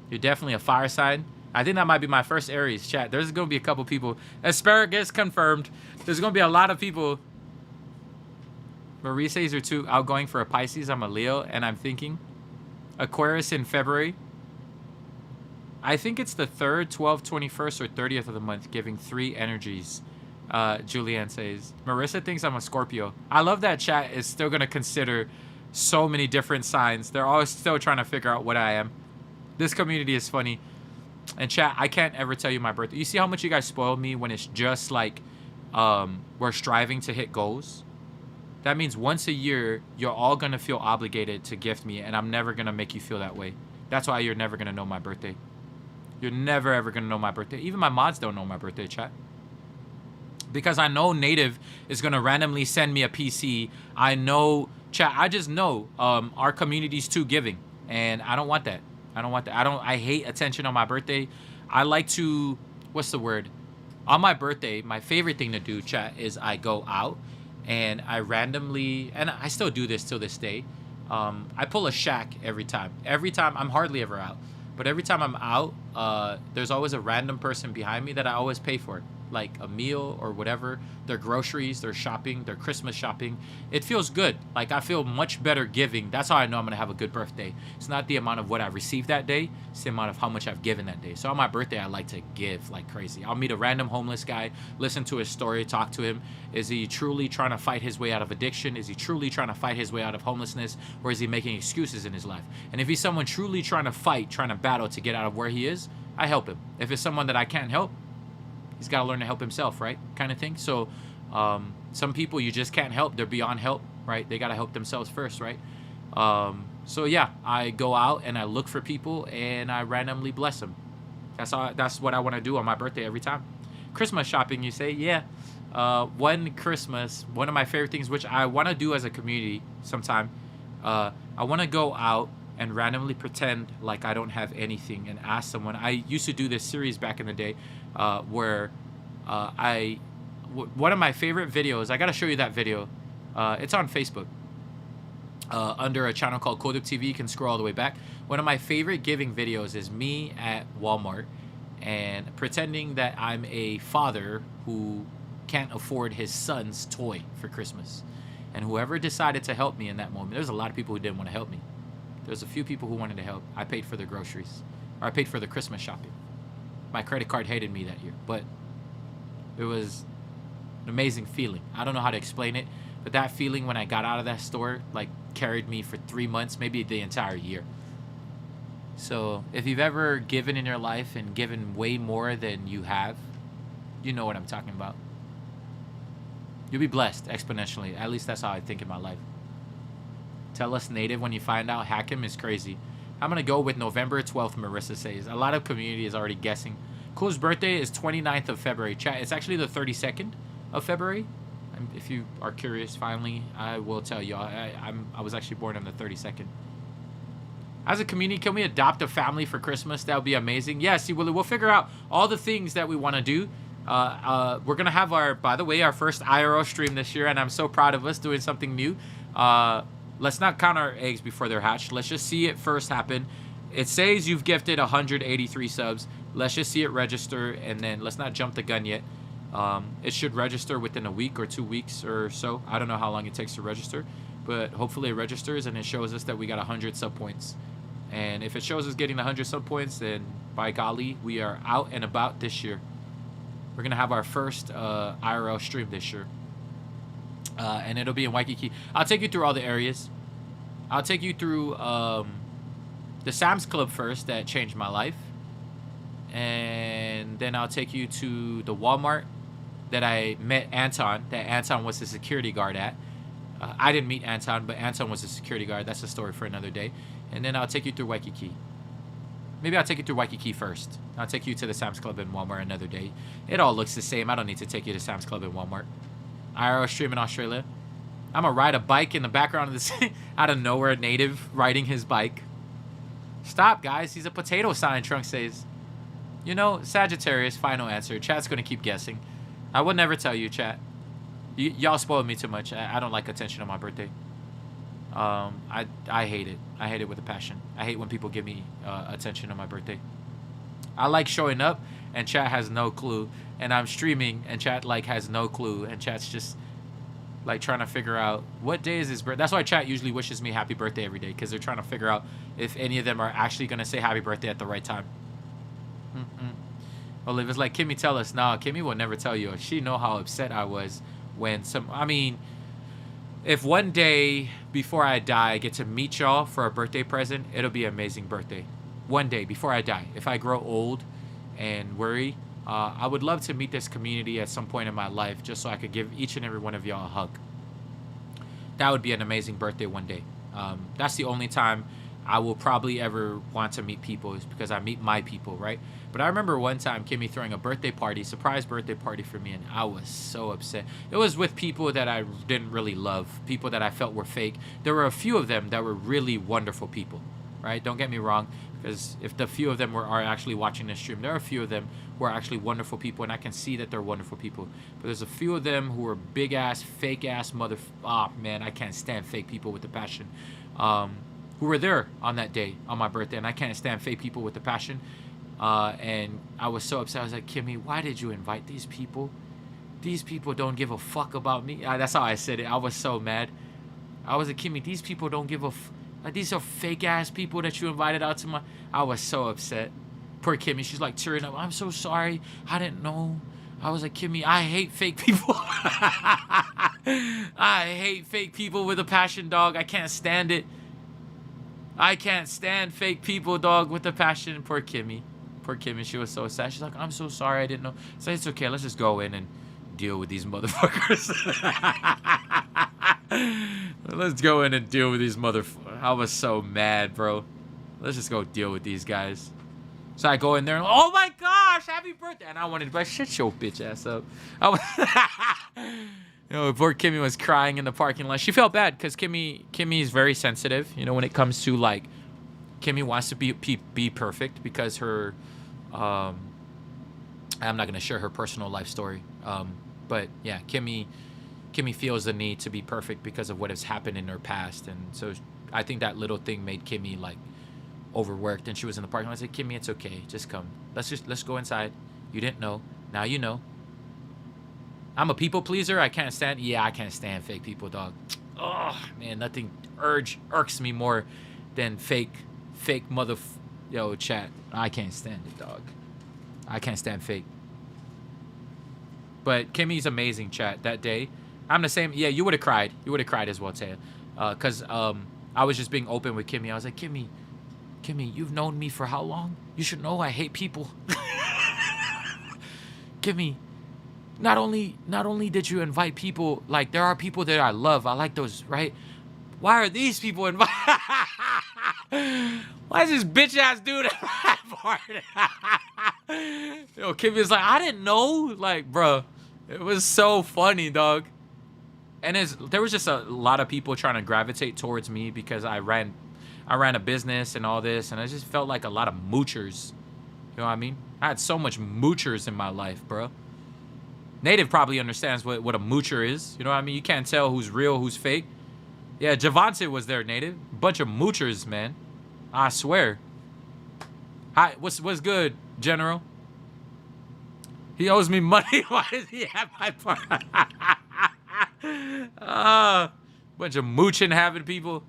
You're definitely a fire sign. I think that might be my first Aries. Chat, there's going to be a couple people. Asparagus confirmed. There's going to be a lot of people. Marie says you're too outgoing for a Pisces. I'm a Leo, and I'm thinking Aquarius in February. I think it's the 3rd, 12th, 21st, or 30th of the month, giving 3 energies. Julianne says. Marissa thinks I'm a Scorpio. I love that chat is still going to consider so many different signs. They're always still trying to figure out what I am. This community is funny. And chat, I can't ever tell you my birthday. You see how much you guys spoil me when it's just like we're striving to hit goals? That means once a year, you're all going to feel obligated to gift me, and I'm never going to make you feel that way. That's why you're never going to know my birthday. You're never, ever going to know my birthday. Even my mods don't know my birthday, chat. Because I know Native is going to randomly send me a PC. I know, chat, I just know our community's too giving, and I don't want that. I don't want that. I hate attention on my birthday. I like to, what's the word? On my birthday, my favorite thing to do, chat, is I go out and I randomly, and I still do this till this day. I pull a shack every time. Every time, I'm hardly ever out. But every time I'm out, there's always a random person behind me that I always pay for. Like a meal or whatever, their groceries, their shopping, their Christmas shopping. It feels good. Like I feel much better giving. That's how I know I'm gonna have a good birthday. It's not the amount of what I received that day, it's the amount of how much I've given that day. So on my birthday, I like to give like crazy. I'll meet a random homeless guy, listen to his story, talk to him. Is he truly trying to fight his way out of addiction? Is he truly trying to fight his way out of homelessness? Or is he making excuses in his life? And if he's someone truly trying to fight, trying to battle to get out of where he is, I help him. If it's someone that I can't help, he's got to learn to help himself, right? Kind of thing. So some people you just can't help. They're beyond help, right? They got to help themselves first, right? So yeah, I go out and I look for people and I randomly bless them. That's what I want to do on my birthday every time. Christmas shopping, you say? Yeah. One Christmas, one of my favorite things, which I want to do as a community sometime, I want to go out and randomly pretend like I don't have anything and ask someone. I used to do this series back in the day where one of my favorite videos, I got to show you that video. It's on Facebook under a channel called Code Up TV. You can scroll all the way back. One of my favorite giving videos is me at Walmart and pretending that I'm a father who can't afford his son's toy for Christmas. And whoever decided to help me in that moment, there's a lot of people who didn't want to help me. There's a few people who wanted to help. I paid for their groceries, or I paid for the Christmas shopping. My credit card hated me that year, but it was an amazing feeling. I don't know how to explain it, but that feeling when I got out of that store, like, carried me for 3 months, maybe the entire year. So if you've ever given in your life and given way more than you have, you know what I'm talking about. You'll be blessed exponentially. At least that's how I think in my life. Tell us Native when you find out. Hack him is crazy. I'm going to go with November 12th, Marissa says. A lot of community is already guessing. Cool's birthday is 29th of February. Chat, it's actually the 32nd of February. If you are curious, finally, I will tell you. I was actually born on the 32nd. As a community, can we adopt a family for Christmas? That would be amazing. Yeah, see, we'll figure out all the things that we want to do. We're going to have by the way, our first IRL stream this year, and I'm so proud of us doing something new. Let's not count our eggs before they're hatched. Let's just see it first happen. It says you've gifted 183 subs. Let's just see it register, and then let's not jump the gun yet. It should register within a week or 2 weeks or so. I don't know how long it takes to register, but hopefully it registers and it shows us that we got 100 sub points. And if it shows us getting 100 sub points, then by golly, we are out and about this year. We're gonna have our first IRL stream this year, and it'll be in Waikiki. I'll take you through all the areas. I'll take you through the Sam's Club first that changed my life, and then I'll take you to the Walmart that I met Anton. That Anton was the security guard at. I didn't meet Anton, but Anton was a security guard. That's a story for another day. And then I'll take you through Waikiki. Maybe I'll take you through Waikiki first. I'll take you to the Sam's Club and Walmart another day. It all looks the same. I don't need to take you to Sam's Club and Walmart. IRL stream in Australia. I'm going to ride a bike in the background of this out of nowhere, native riding his bike. Stop, guys. He's a potato sign, Trunk says. You know, Sagittarius, final answer. Chat's going to keep guessing. I would never tell you, chat. Y'all spoiled me too much. I don't like attention on my birthday. I hate it. I hate it with a passion. I hate when people give me attention on my birthday. I like showing up and chat has no clue. And I'm streaming and chat like has no clue. And chat's just like trying to figure out what day is his birthday. That's why chat usually wishes me happy birthday every day, because they're trying to figure out if any of them are actually going to say happy birthday at the right time. Olivia's like, Kimmy, tell us. Nah, Kimmy will never tell you. She know how upset I was when I mean, if one day before I die I get to meet y'all for a birthday present, it'll be an amazing birthday. One day before I die. If I grow old and worry, I would love to meet this community at some point in my life, just so I could give each and every one of y'all a hug. That would be an amazing birthday one day. That's the only time I will probably ever want to meet people, is because I meet my people, right? But I remember one time Kimmy throwing a birthday party, surprise birthday party for me, and I was so upset. It was with people that I didn't really love, people that I felt were fake. There were a few of them that were really wonderful people, right? Don't get me wrong, because if the few of them are actually watching this stream, there are a few of them who are actually wonderful people, and I can see that they're wonderful people. But there's a few of them who are big-ass, fake-ass man, I can't stand fake people with the passion. Who were there on that day, on my birthday, and I can't stand fake people with the passion. And I was so upset. I was like, Kimmy, why did you invite these people? These people don't give a fuck about me. That's how I said it. I was so mad. I was like, Kimmy, these people don't give a like, these are fake ass people that you invited out to my. I was so upset. Poor Kimmy. She's like tearing up. I'm so sorry. I didn't know. I was like, Kimmy, I hate fake people. I hate fake people with a passion, dog. I can't stand it. I can't stand fake people, dog, with a passion. Poor Kimmy. Poor Kimmy. She was so sad. She's like, I'm so sorry. I didn't know. So it's okay. Let's just go in and deal with these motherfuckers. Let's go in and deal with these motherfuckers. I was so mad, bro. Let's just go deal with these guys. So I go in there and, oh my gosh, happy birthday. And I wanted to be like, shut your bitch ass up. I was you know, poor Kimmy was crying in the parking lot. She felt bad because Kimmy is very sensitive, you know, when it comes to, like, Kimmy wants to be perfect because her, I'm not going to share her personal life story. But yeah, Kimmy feels the need to be perfect because of what has happened in her past. And so I think that little thing made Kimmy, like, overworked, and she was in the parking lot. I said, Kimmy, it's okay. Just come. Let's go inside. You didn't know. Now you know. I'm a people pleaser. I can't stand fake people, dog. Oh, man, nothing irks me more than fake yo, chat. I can't stand it, dog. I can't stand fake. But Kimmy's amazing, chat, that day. I'm the same. Yeah, you would have cried. You would have cried as well, Taya. Because I was just being open with Kimmy. I was like, Kimmy, you've known me for how long? You should know I hate people. Kimmy, not only did you invite people, like, there are people that I love. I like those, right? Why are these people invited? Why is this bitch ass dude at my party? Yo, Kimmy's like, I didn't know. Like, bro, it was so funny, dog. And there was just a lot of people trying to gravitate towards me because I ran a business and all this, and I just felt like a lot of moochers. You know what I mean? I had so much moochers in my life, bro. Native probably understands what a moocher is. You know what I mean? You can't tell who's real, who's fake. Yeah, Javante was there, Native. Bunch of moochers, man. I swear. Hi, what's good, General? He owes me money. Why is he at my party? Bunch of mooching having people.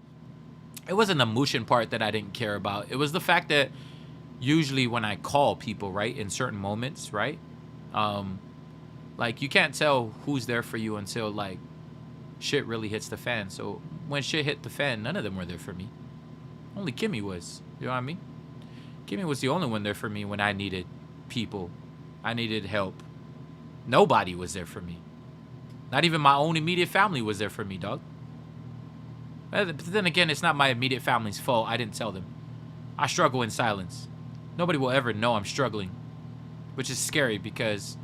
It wasn't the mooching part that I didn't care about. It was the fact that usually when I call people, right, in certain moments, right, Like, you can't tell who's there for you until, like, shit really hits the fan. So when shit hit the fan, none of them were there for me. Only Kimmy was. You know what I mean? Kimmy was the only one there for me when I needed people. I needed help. Nobody was there for me. Not even my own immediate family was there for me, dog. But then again, it's not my immediate family's fault. I didn't tell them. I struggle in silence. Nobody will ever know I'm struggling, which is scary because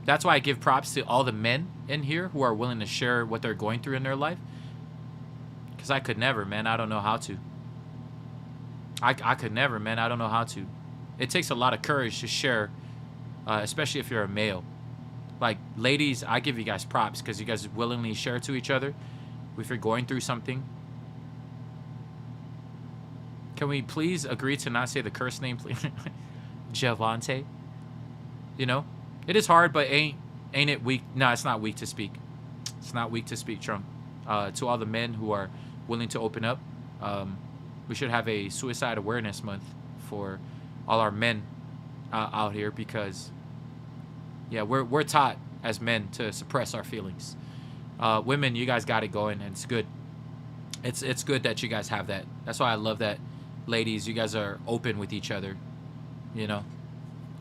that's why I give props to all the men in here who are willing to share what they're going through in their life. Because I could never, man. I don't know how to. I could never, man. I don't know how to. It takes a lot of courage to share, especially if you're a male. Like, ladies, I give you guys props because you guys willingly share to each other if you're going through something. Can we please agree to not say the curse name, please? Javante. You know? It is hard, but ain't it weak? No, it's not weak to speak. It's not weak to speak, Trump. To all the men who are willing to open up, we should have a suicide awareness month for all our men out here because, yeah, we're taught as men to suppress our feelings. Women, you guys got it going, and it's good. It's good that you guys have that. That's why I love that, ladies, you guys are open with each other. You know,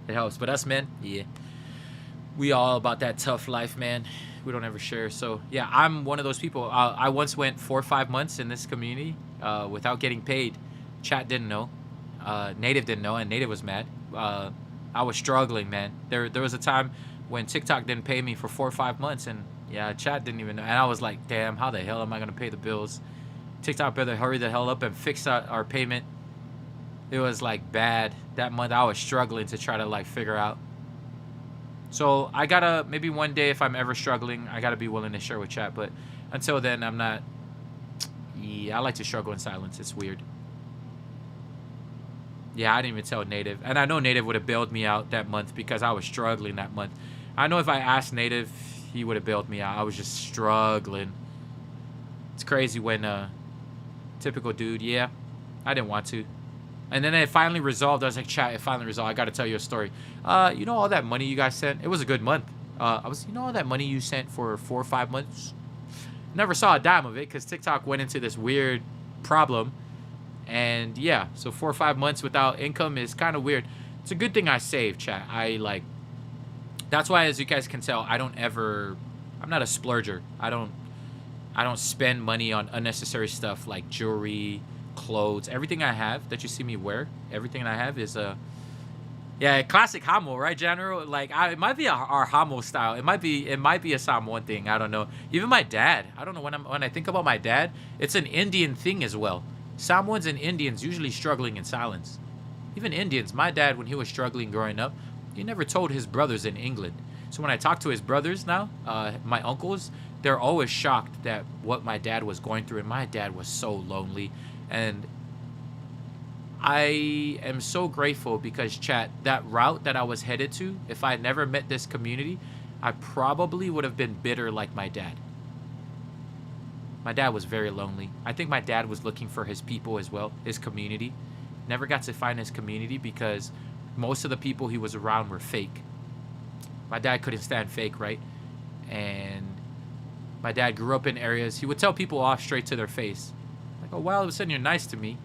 it helps. But us men, yeah, we all about that tough life, man. We don't ever share. So yeah, I'm one of those people. I once went 4 or 5 months in this community without getting paid. Chat didn't know. Native didn't know, and Native was mad. I was struggling, man. There was a time when TikTok didn't pay me for 4 or 5 months, and yeah, chat didn't even know. And I was like, damn, how the hell am I gonna pay the bills? TikTok better hurry the hell up and fix our payment. It was like bad. That month I was struggling to try to like figure out. So I gotta, maybe one day if I'm ever struggling, I gotta be willing to share with chat. But until then, I'm not. Yeah, I like to struggle in silence. It's weird. Yeah, I didn't even tell Native. And I know Native would have bailed me out that month because I was struggling that month. I know if I asked Native, he would have bailed me out. I was just struggling. It's crazy when typical dude, yeah, I didn't want to. And then it finally resolved. I was like, chat, it finally resolved. I got to tell you a story. You know all that money you guys sent? It was a good month. You know all that money you sent for 4 or 5 months? Never saw a dime of it because TikTok went into this weird problem. And yeah, so 4 or 5 months without income is kind of weird. It's a good thing I saved, chat. That's why, as you guys can tell, I'm not a splurger. I don't spend money on unnecessary stuff like jewelry, clothes. Everything I have that you see me wear, everything I have is yeah, classic Hamo, right, General? Like, it might be our Hamo style. It might be a Samoan thing. I don't know. Even my dad. I don't know, when I think about my dad, it's an Indian thing as well. Samoans and Indians usually struggling in silence. Even Indians. My dad, when he was struggling growing up, he never told his brothers in England. So when I talk to his brothers now, my uncles, they're always shocked that what my dad was going through. And my dad was so lonely. And I am so grateful because, chat, that route that I was headed to, if I had never met this community, I probably would have been bitter like my dad. My dad was very lonely. I think my dad was looking for his people as well, his community. Never got to find his community because most of the people he was around were fake. My dad couldn't stand fake, right? And my dad grew up in areas, he would tell people off straight to their face. Like, oh, well, all of a sudden you're nice to me.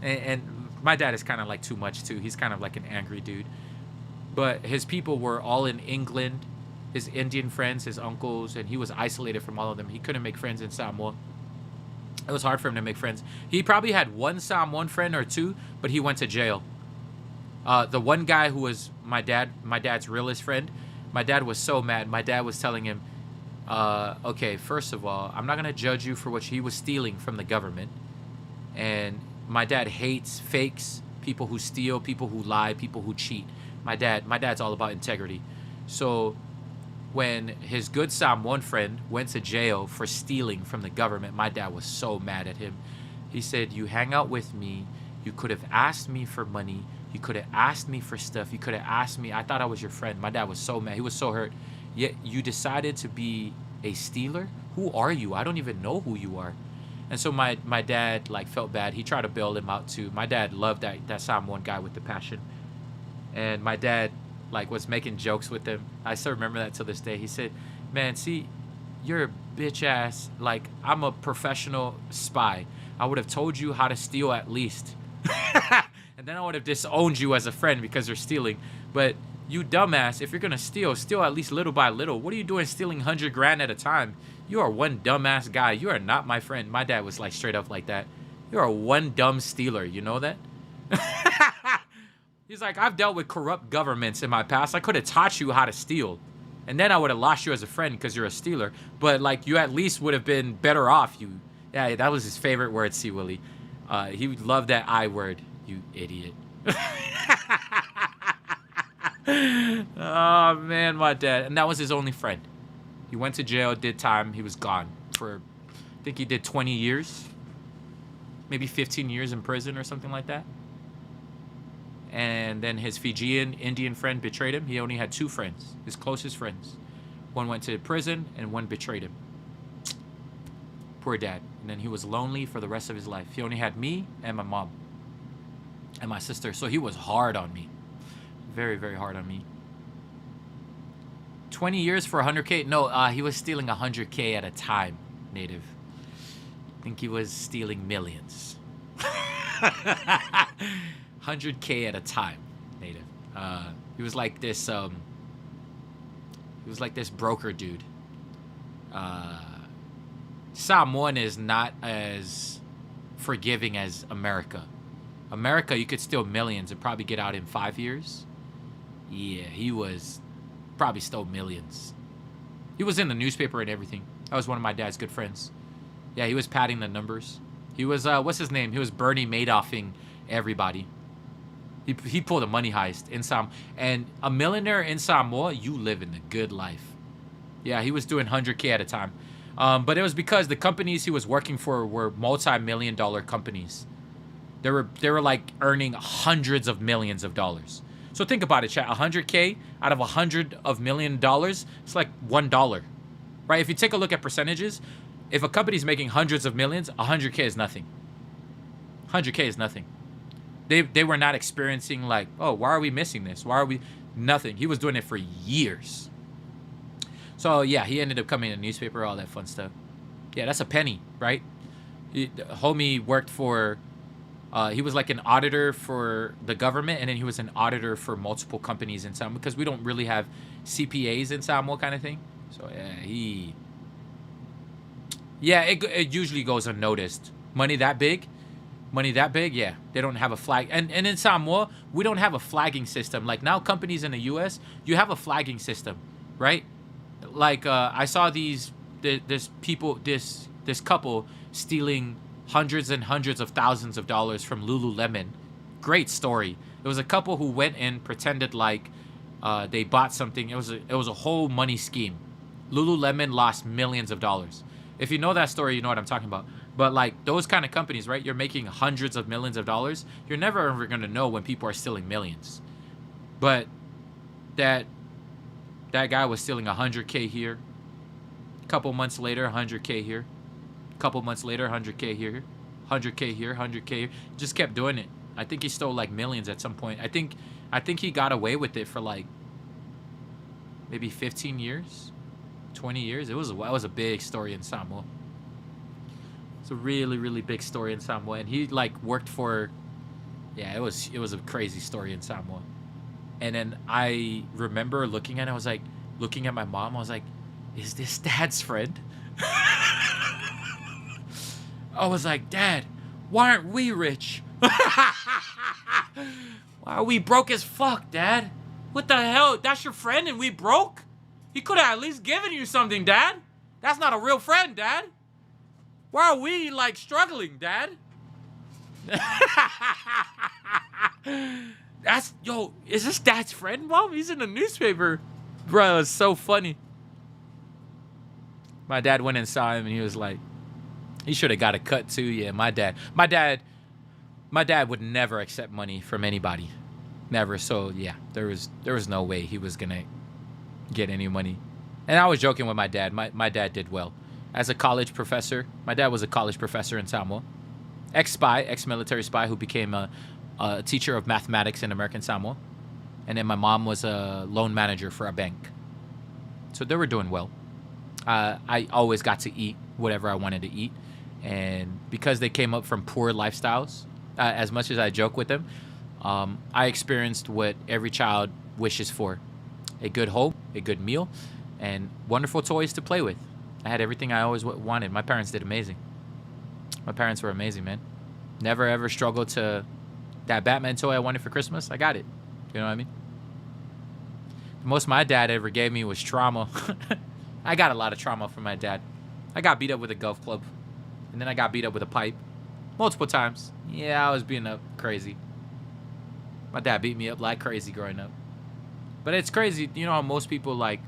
And my dad is kind of like too much too. He's kind of like an angry dude. But his people were all in England, his Indian friends, his uncles, and he was isolated from all of them. He couldn't make friends in Samoa. It was hard for him to make friends. He probably had one Samoan friend or two, but he went to jail. The one guy who was my dad's realest friend, my dad was so mad. My dad was telling him, okay, first of all, I'm not going to judge you for what he was stealing from the government. And my dad hates fakes, people who steal, people who lie, people who cheat. My dad's all about integrity. So when his good Samoan friend went to jail for stealing from the government, my dad was so mad at him. He said, you hang out with me. You could have asked me for money. You could have asked me for stuff. You could have asked me. I thought I was your friend. My dad was so mad. He was so hurt. Yet you decided to be a stealer? Who are you? I don't even know who you are. And so my dad like felt bad. He tried to bail him out too. My dad loved that Samoan guy with the passion. And my dad like was making jokes with him. I still remember that till this day. He said, "Man, see, you're a bitch ass. Like, I'm a professional spy. I would have told you how to steal at least." And then I would have disowned you as a friend because you're stealing. But you dumbass, if you're gonna steal at least little by little. What are you doing stealing 100 grand at a time? You are one dumbass guy. You are not my friend. My dad was like straight up like that. You are one dumb stealer. You know that? He's like, I've dealt with corrupt governments in my past. I could have taught you how to steal. And then I would have lost you as a friend because you're a stealer. But like, you at least would have been better off. Yeah, that was his favorite word, C. Willie. He loved that I word. You idiot. Oh man, my dad. And that was his only friend. He went to jail, did time. He was gone for, I think he did 20 years. Maybe 15 years in prison or something like that. And then his Fijian Indian friend betrayed him. He only had 2 friends, his closest friends. One went to prison and one betrayed him. Poor dad. And then he was lonely for the rest of his life. He only had me and my mom and my sister. So he was hard on me. Very, very hard on me. 20 years for 100K? No, he was stealing 100K at a time, Native. I think he was stealing millions. 100K at a time, Native. He was like this broker dude. Samoan is not as forgiving as America. America, you could steal millions and probably get out in 5 years. Yeah, he was probably stole millions. He was in the newspaper and everything. That was one of my dad's good friends. Yeah, he was padding the numbers. He was, what's his name? He was Bernie Madoffing everybody. He pulled a money heist in Samoa. And a millionaire in Samoa, you live in the good life. Yeah, he was doing 100K at a time. But it was because the companies he was working for were multi-million-dollar companies. They were like earning hundreds of millions of dollars. So think about it, chat. 100K out of $100 million, it's like $1, right? If you take a look at percentages, if a company's making hundreds of millions, 100K is nothing. 100K is nothing. They were not experiencing like, oh, why are we missing this? Why are we nothing? He was doing it for years. So yeah, he ended up coming in the newspaper, all that fun stuff. Yeah, that's a penny, right? Homie worked for. He was like an auditor for the government, and then he was an auditor for multiple companies in Samoa because we don't really have CPAs in Samoa kind of thing. So yeah, it usually goes unnoticed. Money that big, yeah, they don't have a flag. And in Samoa, we don't have a flagging system. Like now, companies in the U.S., you have a flagging system, right? Like I saw this couple stealing hundreds and hundreds of thousands of dollars from Lululemon. Great story. It was a couple who went in, pretended like they bought something. It was a whole money scheme. Lululemon lost millions of dollars. If you know that story, you know what I'm talking about. But like those kind of companies, right? You're making hundreds of millions of dollars. You're never ever gonna know when people are stealing millions. But that guy was stealing 100K here. Couple months later, 100K here. Couple months later, 100K here, 100K here, 100K here. Just kept doing it. I think he stole like millions at some point. I think he got away with it for like maybe 15 years, 20 years. It was a big story in Samoa. It's a really, really big story in Samoa. And he like worked for, yeah, it was a crazy story in Samoa. And then I remember looking at it, I was like, looking at my mom, I was like, is this Dad's friend? I was like, Dad, why aren't we rich? Why are we broke as fuck, Dad? What the hell? That's your friend and we broke? He could have at least given you something, Dad. That's not a real friend, Dad. Why are we, like, struggling, Dad? Is this Dad's friend, Mom? He's in the newspaper. Bro, it's so funny. My dad went and saw him and he was like, he should have got a cut too. Yeah, my dad would never accept money from anybody. Never. So yeah, there was no way he was gonna get any money. And I was joking with my dad. My dad did well. As a college professor, my dad was a college professor in Samoa. Ex-military spy who became a teacher of mathematics in American Samoa. And then my mom was a loan manager for a bank. So they were doing well. I always got to eat whatever I wanted to eat. And because they came up from poor lifestyles, as much as I joke with them, I experienced what every child wishes for: a good home, a good meal, and wonderful toys to play with. I had everything I always wanted. My parents did amazing. My parents were amazing, man. Never ever struggled to that Batman toy I wanted for Christmas. I got it. You know what I mean? The most my dad ever gave me was trauma. I got a lot of trauma from my dad. I got beat up with a golf club. And then I got beat up with a pipe. Multiple times. Yeah, I was being up crazy. My dad beat me up like crazy growing up. But it's crazy. You know how most people, like,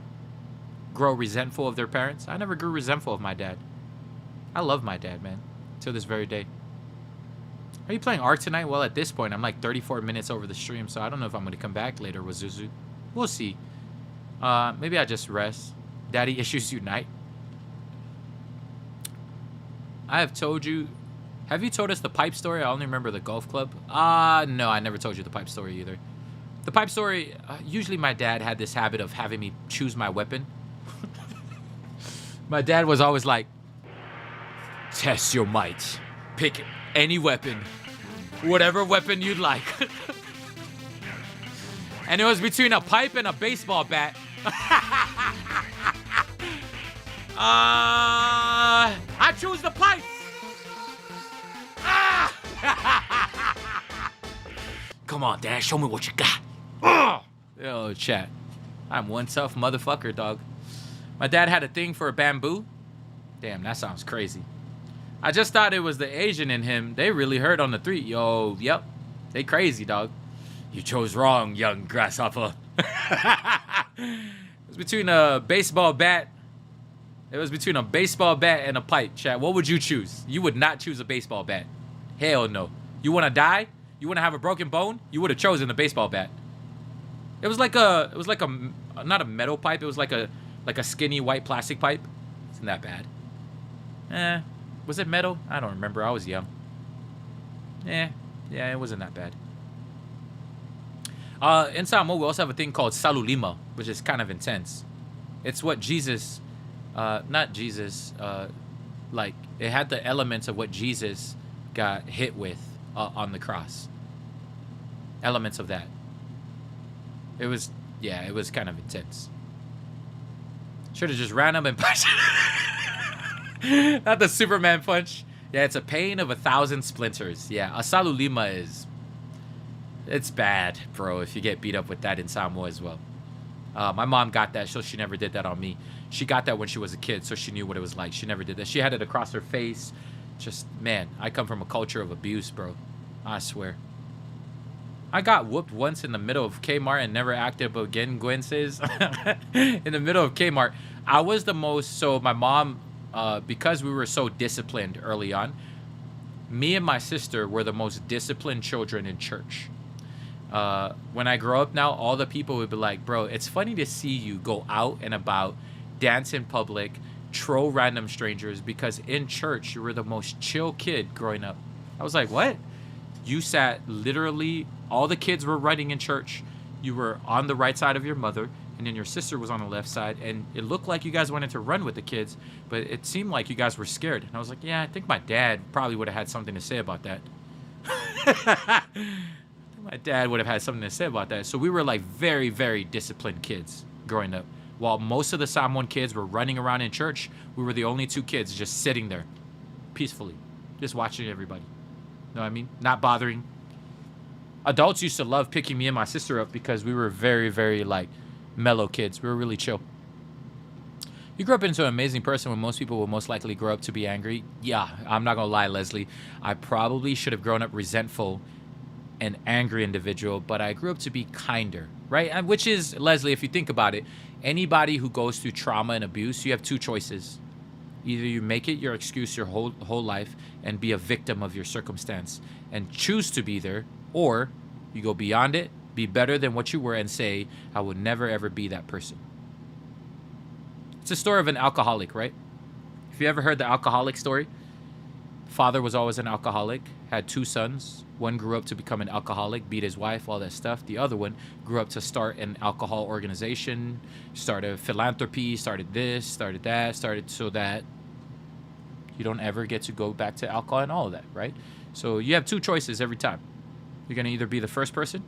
grow resentful of their parents? I never grew resentful of my dad. I love my dad, man. Till this very day. Are you playing Ark tonight? Well, at this point, I'm like 34 minutes over the stream, so I don't know if I'm going to come back later with Zuzu. We'll see. Maybe I just rest. Daddy issues unite. I have told you... Have you told us the pipe story? I only remember the golf club. No, I never told you the pipe story either. The pipe story, usually my dad had this habit of having me choose my weapon. My dad was always like, test your might. Pick any weapon. Whatever weapon you'd like. And it was between a pipe and a baseball bat. I choose the pipe. Come on, Dad, show me what you got. Yo, chat. I'm one tough motherfucker, dog. My dad had a thing for bamboo. Damn, that sounds crazy. I just thought it was the Asian in him. They really hurt on the 3. Yo, yep. They crazy, dog. You chose wrong, young grasshopper. It was between a baseball bat. It was between a baseball bat and a pipe, chat. What would you choose? You would not choose a baseball bat. Hell no. You want to die? You want to have a broken bone? You would have chosen a baseball bat. It was like a not a metal pipe. It was like a skinny white plastic pipe. Isn't that bad? Was it metal? I don't remember. I was young. Yeah, it wasn't that bad. In Samoa, we also have a thing called salulima, which is kind of intense. It's what Jesus, not Jesus, like it had the elements of what Jesus got hit with on the cross. Elements of that. It was kind of intense. Should have just ran up and punched. Not the Superman punch. Yeah, it's a pain of 1,000 splinters. Yeah, a salulima is... It's bad, bro, if you get beat up with that in Samoa as well. My mom got that, so she never did that on me. She got that when she was a kid, so she knew what it was like. She never did that. She had it across her face. Just, man, I come from a culture of abuse, bro. I swear. I got whooped once in the middle of Kmart and never acted up again, Gwen says. In the middle of Kmart. I was the most... So my mom... because we were so disciplined early on, me and my sister were the most disciplined children in church. When I grow up now, all the people would be like, bro, it's funny to see you go out and about, dance in public, troll random strangers, because in church, you were the most chill kid growing up. I was like, what? You sat literally, all the kids were running in church. You were on the right side of your mother, and then your sister was on the left side, and it looked like you guys wanted to run with the kids, but it seemed like you guys were scared. And I was like, yeah, I think my dad probably would have had something to say about that. My dad would have had something to say about that. So we were like very, very disciplined kids growing up. While most of the Samoan kids were running around in church, we were the only 2 kids just sitting there peacefully, just watching everybody. You know what I mean? Not bothering. Adults used to love picking me and my sister up because we were very, very like mellow kids. We were really chill. You grew up into an amazing person when most people will most likely grow up to be angry. Yeah, I'm not gonna lie, Leslie. I probably should have grown up resentful and angry individual, but I grew up to be kinder, right? And which is, Leslie, if you think about it, anybody who goes through trauma and abuse, you have 2 choices. Either you make it your excuse your whole life and be a victim of your circumstance and choose to be there, or you go beyond it, be better than what you were, and say, I would never ever be that person. It's a story of an alcoholic, right? If you ever heard the alcoholic story, Father was always an alcoholic, had 2 sons. One grew up to become an alcoholic, beat his wife, all that stuff. The other one grew up to start an alcohol organization, started philanthropy, started this, started that, started so that you don't ever get to go back to alcohol and all of that, right? So you have 2 choices every time. You're going to either be the first person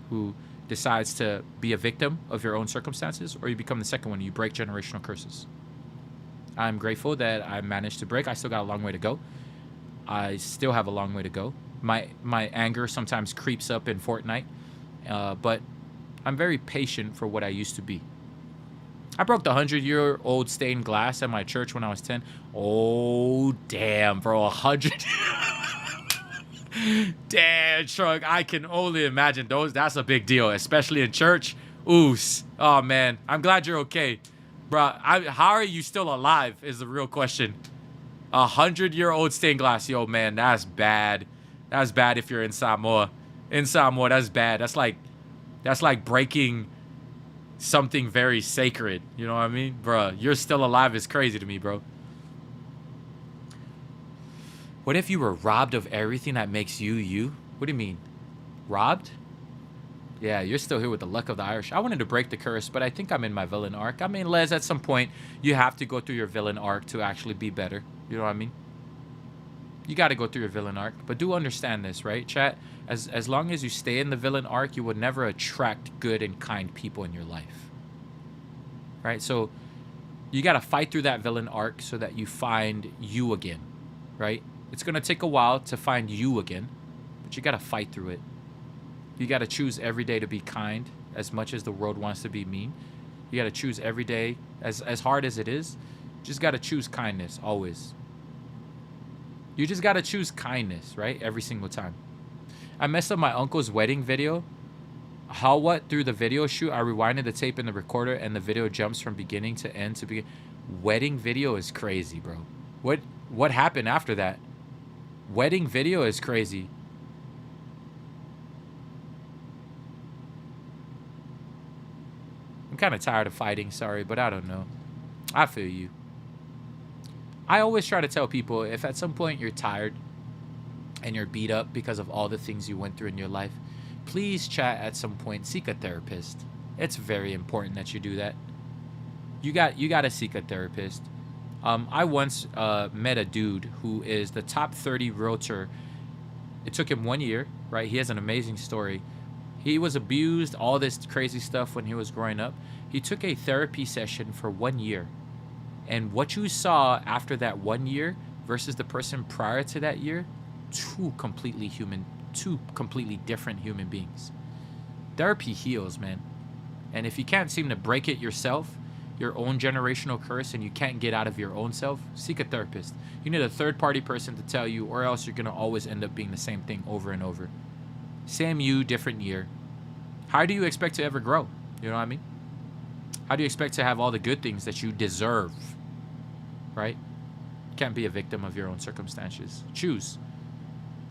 who decides to be a victim of your own circumstances, or you become the second one. You break generational curses. I'm grateful that I managed to break. I still got a long way to go. I still have a long way to go. My anger sometimes creeps up in Fortnite, but I'm very patient for what I used to be. I broke the 100-year-old stained glass at my church when I was 10. Oh, damn, bro, 100. Damn, Shrug, I can only imagine those. That's a big deal, especially in church. Oos. Oh, man, I'm glad you're okay. Bro, how are you still alive is the real question. 100-year-old stained glass. Yo, man, that's bad. That's bad if you're in Samoa. In Samoa, that's bad. That's like breaking something very sacred. You know what I mean? Bro, you're still alive is crazy to me, bro. What if you were robbed of everything that makes you, you? What do you mean? Robbed? Yeah, you're still here with the luck of the Irish. I wanted to break the curse, but I think I'm in my villain arc. I mean, Les, at some point, you have to go through your villain arc to actually be better. You know what I mean? You got to go through your villain arc. But do understand this, right, chat? As long as you stay in the villain arc, you would never attract good and kind people in your life. Right? So you got to fight through that villain arc so that you find you again. Right? It's going to take a while to find you again, but you got to fight through it. You got to choose every day to be kind as much as the world wants to be mean. You got to choose every day, as hard as it is, just got to choose kindness always. You just got to choose kindness, right? Every single time. I messed up my uncle's wedding video. Through the video shoot, I rewinded the tape in the recorder and the video jumps from beginning to end to begin. Wedding video is crazy, bro. What happened after that? Wedding video is crazy. I'm kind of tired of fighting, sorry, but I don't know. I feel you. I always try to tell people, if at some point you're tired and you're beat up because of all the things you went through in your life, please chat at some point, seek a therapist. It's very important that you do that. You got to seek a therapist. I once met a dude who is the top 30 realtor. It took him 1 year, right? He has an amazing story. He was abused, all this crazy stuff when he was growing up. He took a therapy session for 1 year. And what you saw after that 1 year versus the person prior to that year, two completely different human beings. Therapy heals, man. And if you can't seem to break it yourself, your own generational curse, and you can't get out of your own self, seek a therapist. You need a third-party person to tell you, or else you're going to always end up being the same thing over and over. Same you, different year. How do you expect to ever grow? You know what I mean? How do you expect to have all the good things that you deserve? Right? You can't be a victim of your own circumstances. Choose.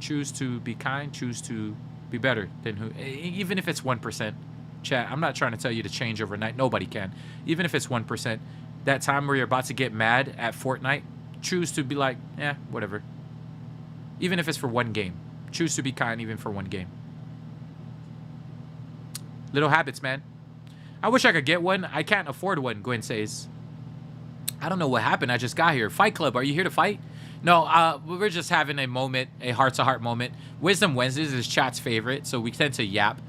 Choose to be kind. Choose to be better than who. Even if it's 1%. Chat, I'm not trying to tell you to change overnight. Nobody can. Even if it's 1%. That time where you're about to get mad at Fortnite, choose to be like, whatever. Even if it's for one game. Choose to be kind even for one game. Little habits, man. I wish I could get one. I can't afford one, Gwen says. I don't know what happened. I just got here. Fight Club, are you here to fight? No, we're just having a moment, a heart-to-heart moment. Wisdom Wednesdays is chat's favorite, so we tend to yap.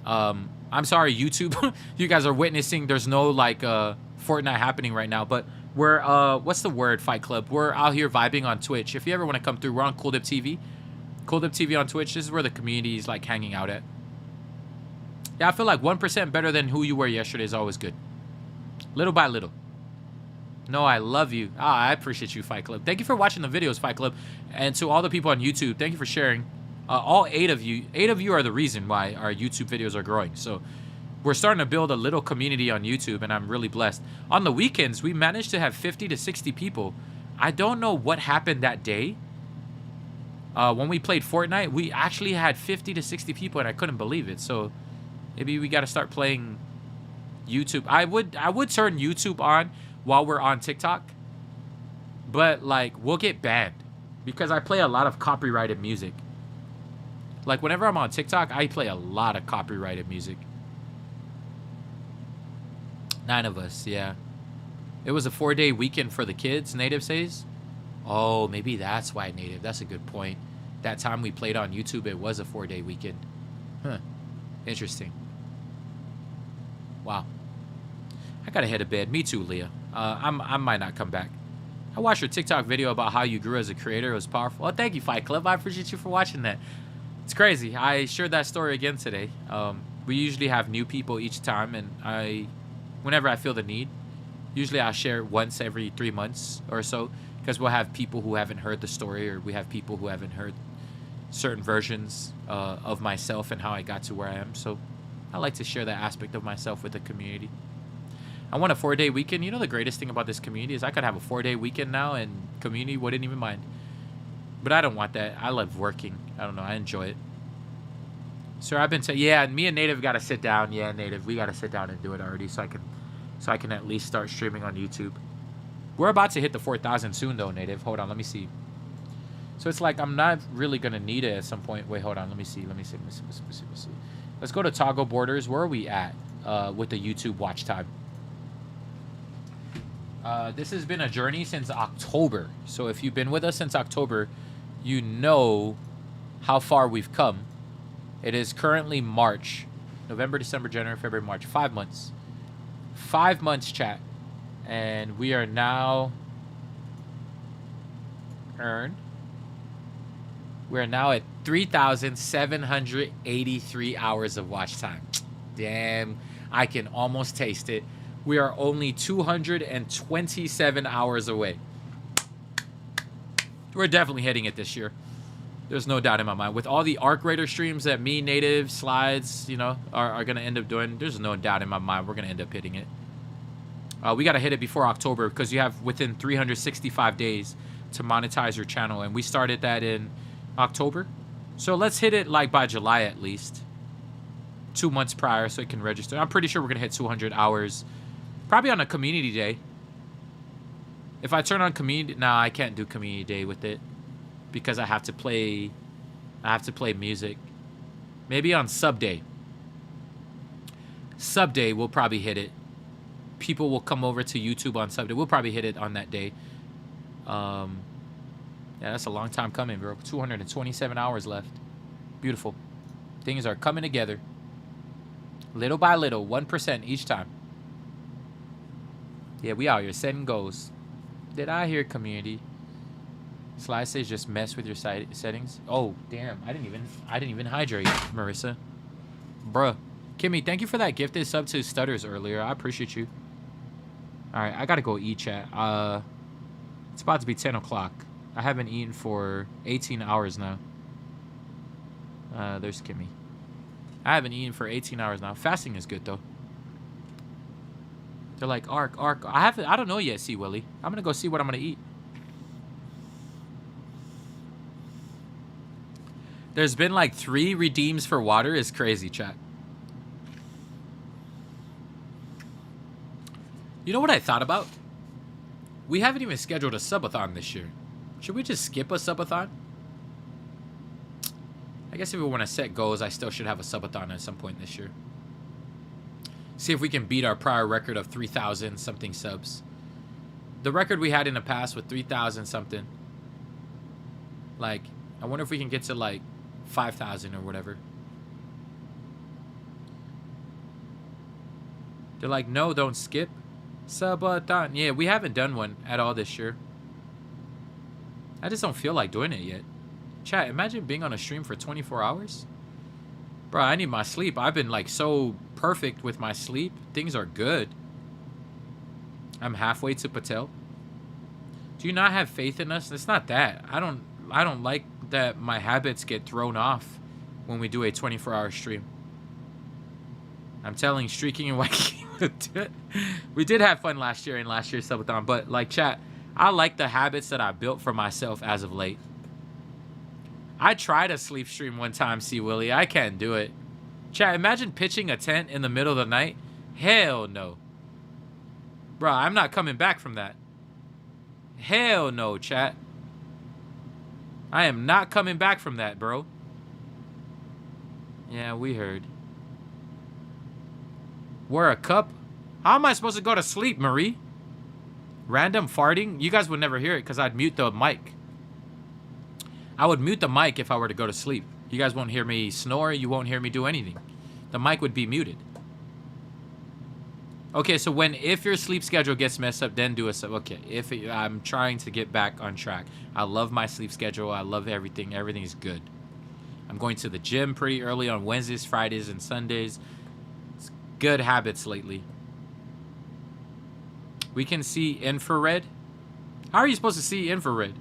I'm sorry, YouTube. You guys are witnessing there's no, Fortnite happening right now, but we're, what's the word, Fight Club? We're out here vibing on Twitch. If you ever want to come through, we're on Cool Dip TV. Cool Dip TV on Twitch. This is where the community is, hanging out at. Yeah, I feel like 1% better than who you were yesterday is always good. Little by little. No, I love you. I appreciate you, Fight Club. Thank you for watching the videos, Fight Club. And to all the people on YouTube, thank you for sharing. All 8 of you are the reason why our YouTube videos are growing. So we're starting to build a little community on YouTube, and I'm really blessed. On the weekends, we managed to have 50 to 60 people. I don't know what happened that day. When we played Fortnite, we actually had 50 to 60 people, and I couldn't believe it. So maybe we got to start playing YouTube. I would turn YouTube on while we're on TikTok, but we'll get banned. because I play a lot of copyrighted music. Like whenever I'm on TikTok, I play a lot of copyrighted music. 9 of us, yeah. It was a 4-day weekend for the kids, Native says. Oh, maybe that's why, Native. That's a good point. That time we played on YouTube, it was a 4-day weekend. Huh. Interesting. Wow. I gotta head to bed. Me too, Leah. I might not come back. I watched your TikTok video about how you grew as a creator. It was powerful. Oh, thank you, Fight Club. I appreciate you for watching that. It's crazy. I shared that story again today. We usually have new people each time, and whenever I feel the need, usually I'll share it once every 3 months or so, because we'll have people who haven't heard the story, or we have people who haven't heard certain versions of myself and how I got to where I am. So I like to share that aspect of myself with the community. I want a 4-day weekend. You know, the greatest thing about this community is I could have a 4-day weekend now and community wouldn't even mind. But I don't want that. I love working. I don't know. I enjoy it. Sir, I've been saying, yeah, me and Native got to sit down. Yeah, Native, we got to sit down and do it already so I can at least start streaming on YouTube. We're about to hit the 4,000 soon though, Native. Hold on, let me see. So it's like I'm not really going to need it at some point. Wait, hold on. Let me see. Let's go to toggle borders. Where are we at with the YouTube watch time? This has been a journey since October. So if you've been with us since October, you know how far we've come. It is currently March. November, December, January, February, March. 5 months. 5 months, chat. And we are now... We're now at 3,783 hours of watch time. Damn, I can almost taste it. We are only 227 hours away. We're definitely hitting it this year. There's no doubt in my mind. With all the Arc Raider streams that me, Native, Slides, you know, are going to end up doing, there's no doubt in my mind we're going to end up hitting it. We got to hit it before October because you have within 365 days to monetize your channel. And we started that in October. So let's hit it like by July at least. 2 months prior so it can register. I'm pretty sure we're going to hit 200 hours. Probably on a community day. If I turn on community... Nah, I can't do community day with it. Because I have to play music. Maybe on sub day. Sub day, we'll probably hit it. People will come over to YouTube on sub day. We'll probably hit it on that day. Yeah, that's a long time coming, bro. 227 hours left. Beautiful. Things are coming together. Little by little, 1% each time. Yeah, we out here setting goals. Did I hear community? Sly says just mess with your settings. Oh, damn. I didn't even hydrate, Marissa. Bruh. Kimmy, thank you for that gifted sub to Stutters earlier. I appreciate you. Alright, I gotta go eat, chat. It's about to be 10 o'clock. I haven't eaten for 18 hours now. There's Kimmy. I haven't eaten for 18 hours now. Fasting is good, though. They're like, Ark. I don't know yet, C. Willie. I'm gonna go see what I'm gonna eat. There's been like 3 redeems for water. Is crazy, chat. You know what I thought about? We haven't even scheduled a subathon this year. Should we just skip a subathon? I guess if we want to set goals, I still should have a subathon at some point this year. See if we can beat our prior record of 3,000 something subs. The record we had in the past with 3,000 something. Like, I wonder if we can get to like 5,000 or whatever. They're like, no, don't skip. Subathon. Yeah, we haven't done one at all this year. I just don't feel like doing it yet. Chat, imagine being on a stream for 24 hours. Bro, I need my sleep. I've been like so perfect with my sleep. Things are good. I'm halfway to Patel. Do you not have faith in us? It's not that. I don't like that my habits get thrown off when we do a 24-hour stream. I'm telling Streaking and Wacky. We did have fun last year in last year's subathon, but like chat, I like the habits that I built for myself as of late. I tried a sleep stream one time, C. Willie. I can't do it. Chat, imagine pitching a tent in the middle of the night. Hell no. Bro, I'm not coming back from that. Hell no, chat. I am not coming back from that, bro. Yeah, we heard. Wear a cup? How am I supposed to go to sleep, Marie? Random farting? You guys would never hear it because I'd mute the mic. I would mute the mic if I were to go to sleep. You guys won't hear me snore. You won't hear me do anything. The mic would be muted. Okay, so if your sleep schedule gets messed up, then do a sub. Okay, I'm trying to get back on track. I love my sleep schedule. I love everything. Everything is good. I'm going to the gym pretty early on Wednesdays, Fridays, and Sundays. It's good habits lately. We can see infrared. How are you supposed to see infrared?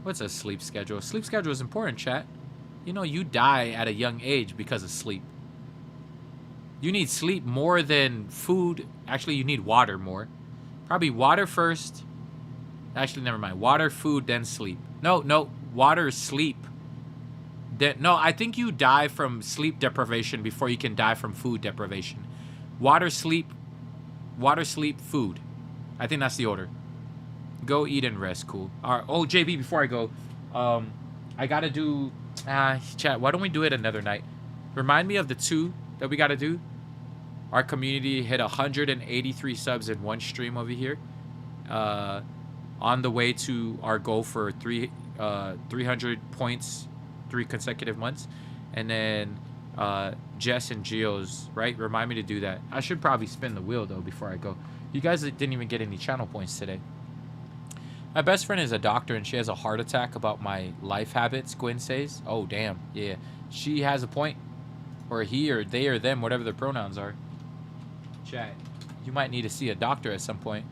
What's a sleep schedule? Sleep schedule is important, chat. You know, you die at a young age because of sleep. You need sleep more than food. Actually, you need water more. Probably water first. Actually, never mind. Water, food, then sleep. No. Water, sleep. No, I think you die from sleep deprivation before you can die from food deprivation. Water, sleep, food. I think that's the order. Go eat and rest. Cool. All right. Oh, JB, before I go, I got to do... chat, why don't we do it another night? Remind me of the 2 that we got to do. Our community hit 183 subs in one stream over here. On the way to our goal for 300 points, 3 consecutive months. And then Jess and Geo's, right? Remind me to do that. I should probably spin the wheel, though, before I go. You guys didn't even get any channel points today. My best friend is a doctor, and she has a heart attack about my life habits, Gwen says. Oh, damn. Yeah. She has a point. Or he or they or them, whatever their pronouns are. Chat. You might need to see a doctor at some point.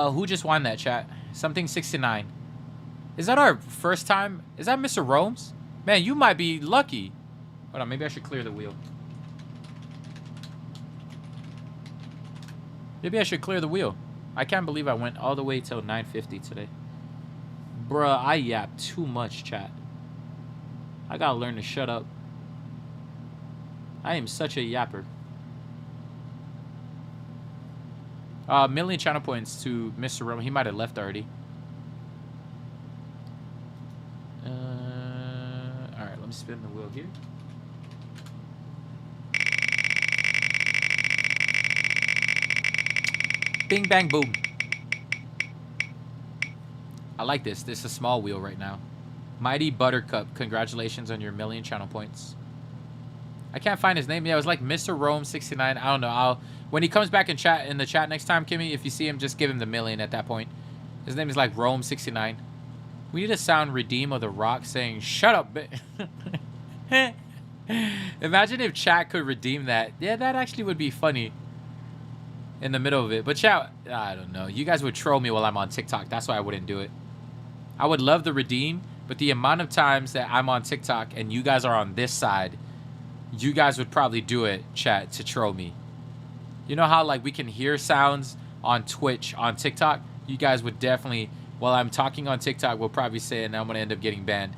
Who just won that, chat? Something 69. Is that our first time? Is that Mr. Rome's? Man, you might be lucky. Hold on, maybe I should clear the wheel. Maybe I should clear the wheel. I can't believe I went all the way till 9:50 today. Bruh, I yap too much, chat. I gotta learn to shut up. I am such a yapper. Million channel points to Mr. Rome. He might have left already. Alright, let me spin the wheel here. Bing, bang, boom. I like this. This is a small wheel right now. Mighty Buttercup, congratulations on your million channel points. I can't find his name. Yeah, it was like Mr. Rome 69. I don't know. When he comes back in the chat next time, Kimmy, if you see him, just give him the million at that point. His name is like Rome 69. We need a sound redeem of The Rock saying, "Shut up, bitch." Imagine if chat could redeem that. Yeah, that actually would be funny. In the middle of it. But chat, I don't know. You guys would troll me while I'm on TikTok. That's why I wouldn't do it. I would love the redeem, but the amount of times that I'm on TikTok and you guys are on this side, you guys would probably do it, chat, to troll me. You know how like we can hear sounds on Twitch, on TikTok? You guys would definitely, while I'm talking on TikTok, will probably say, and I'm going to end up getting banned.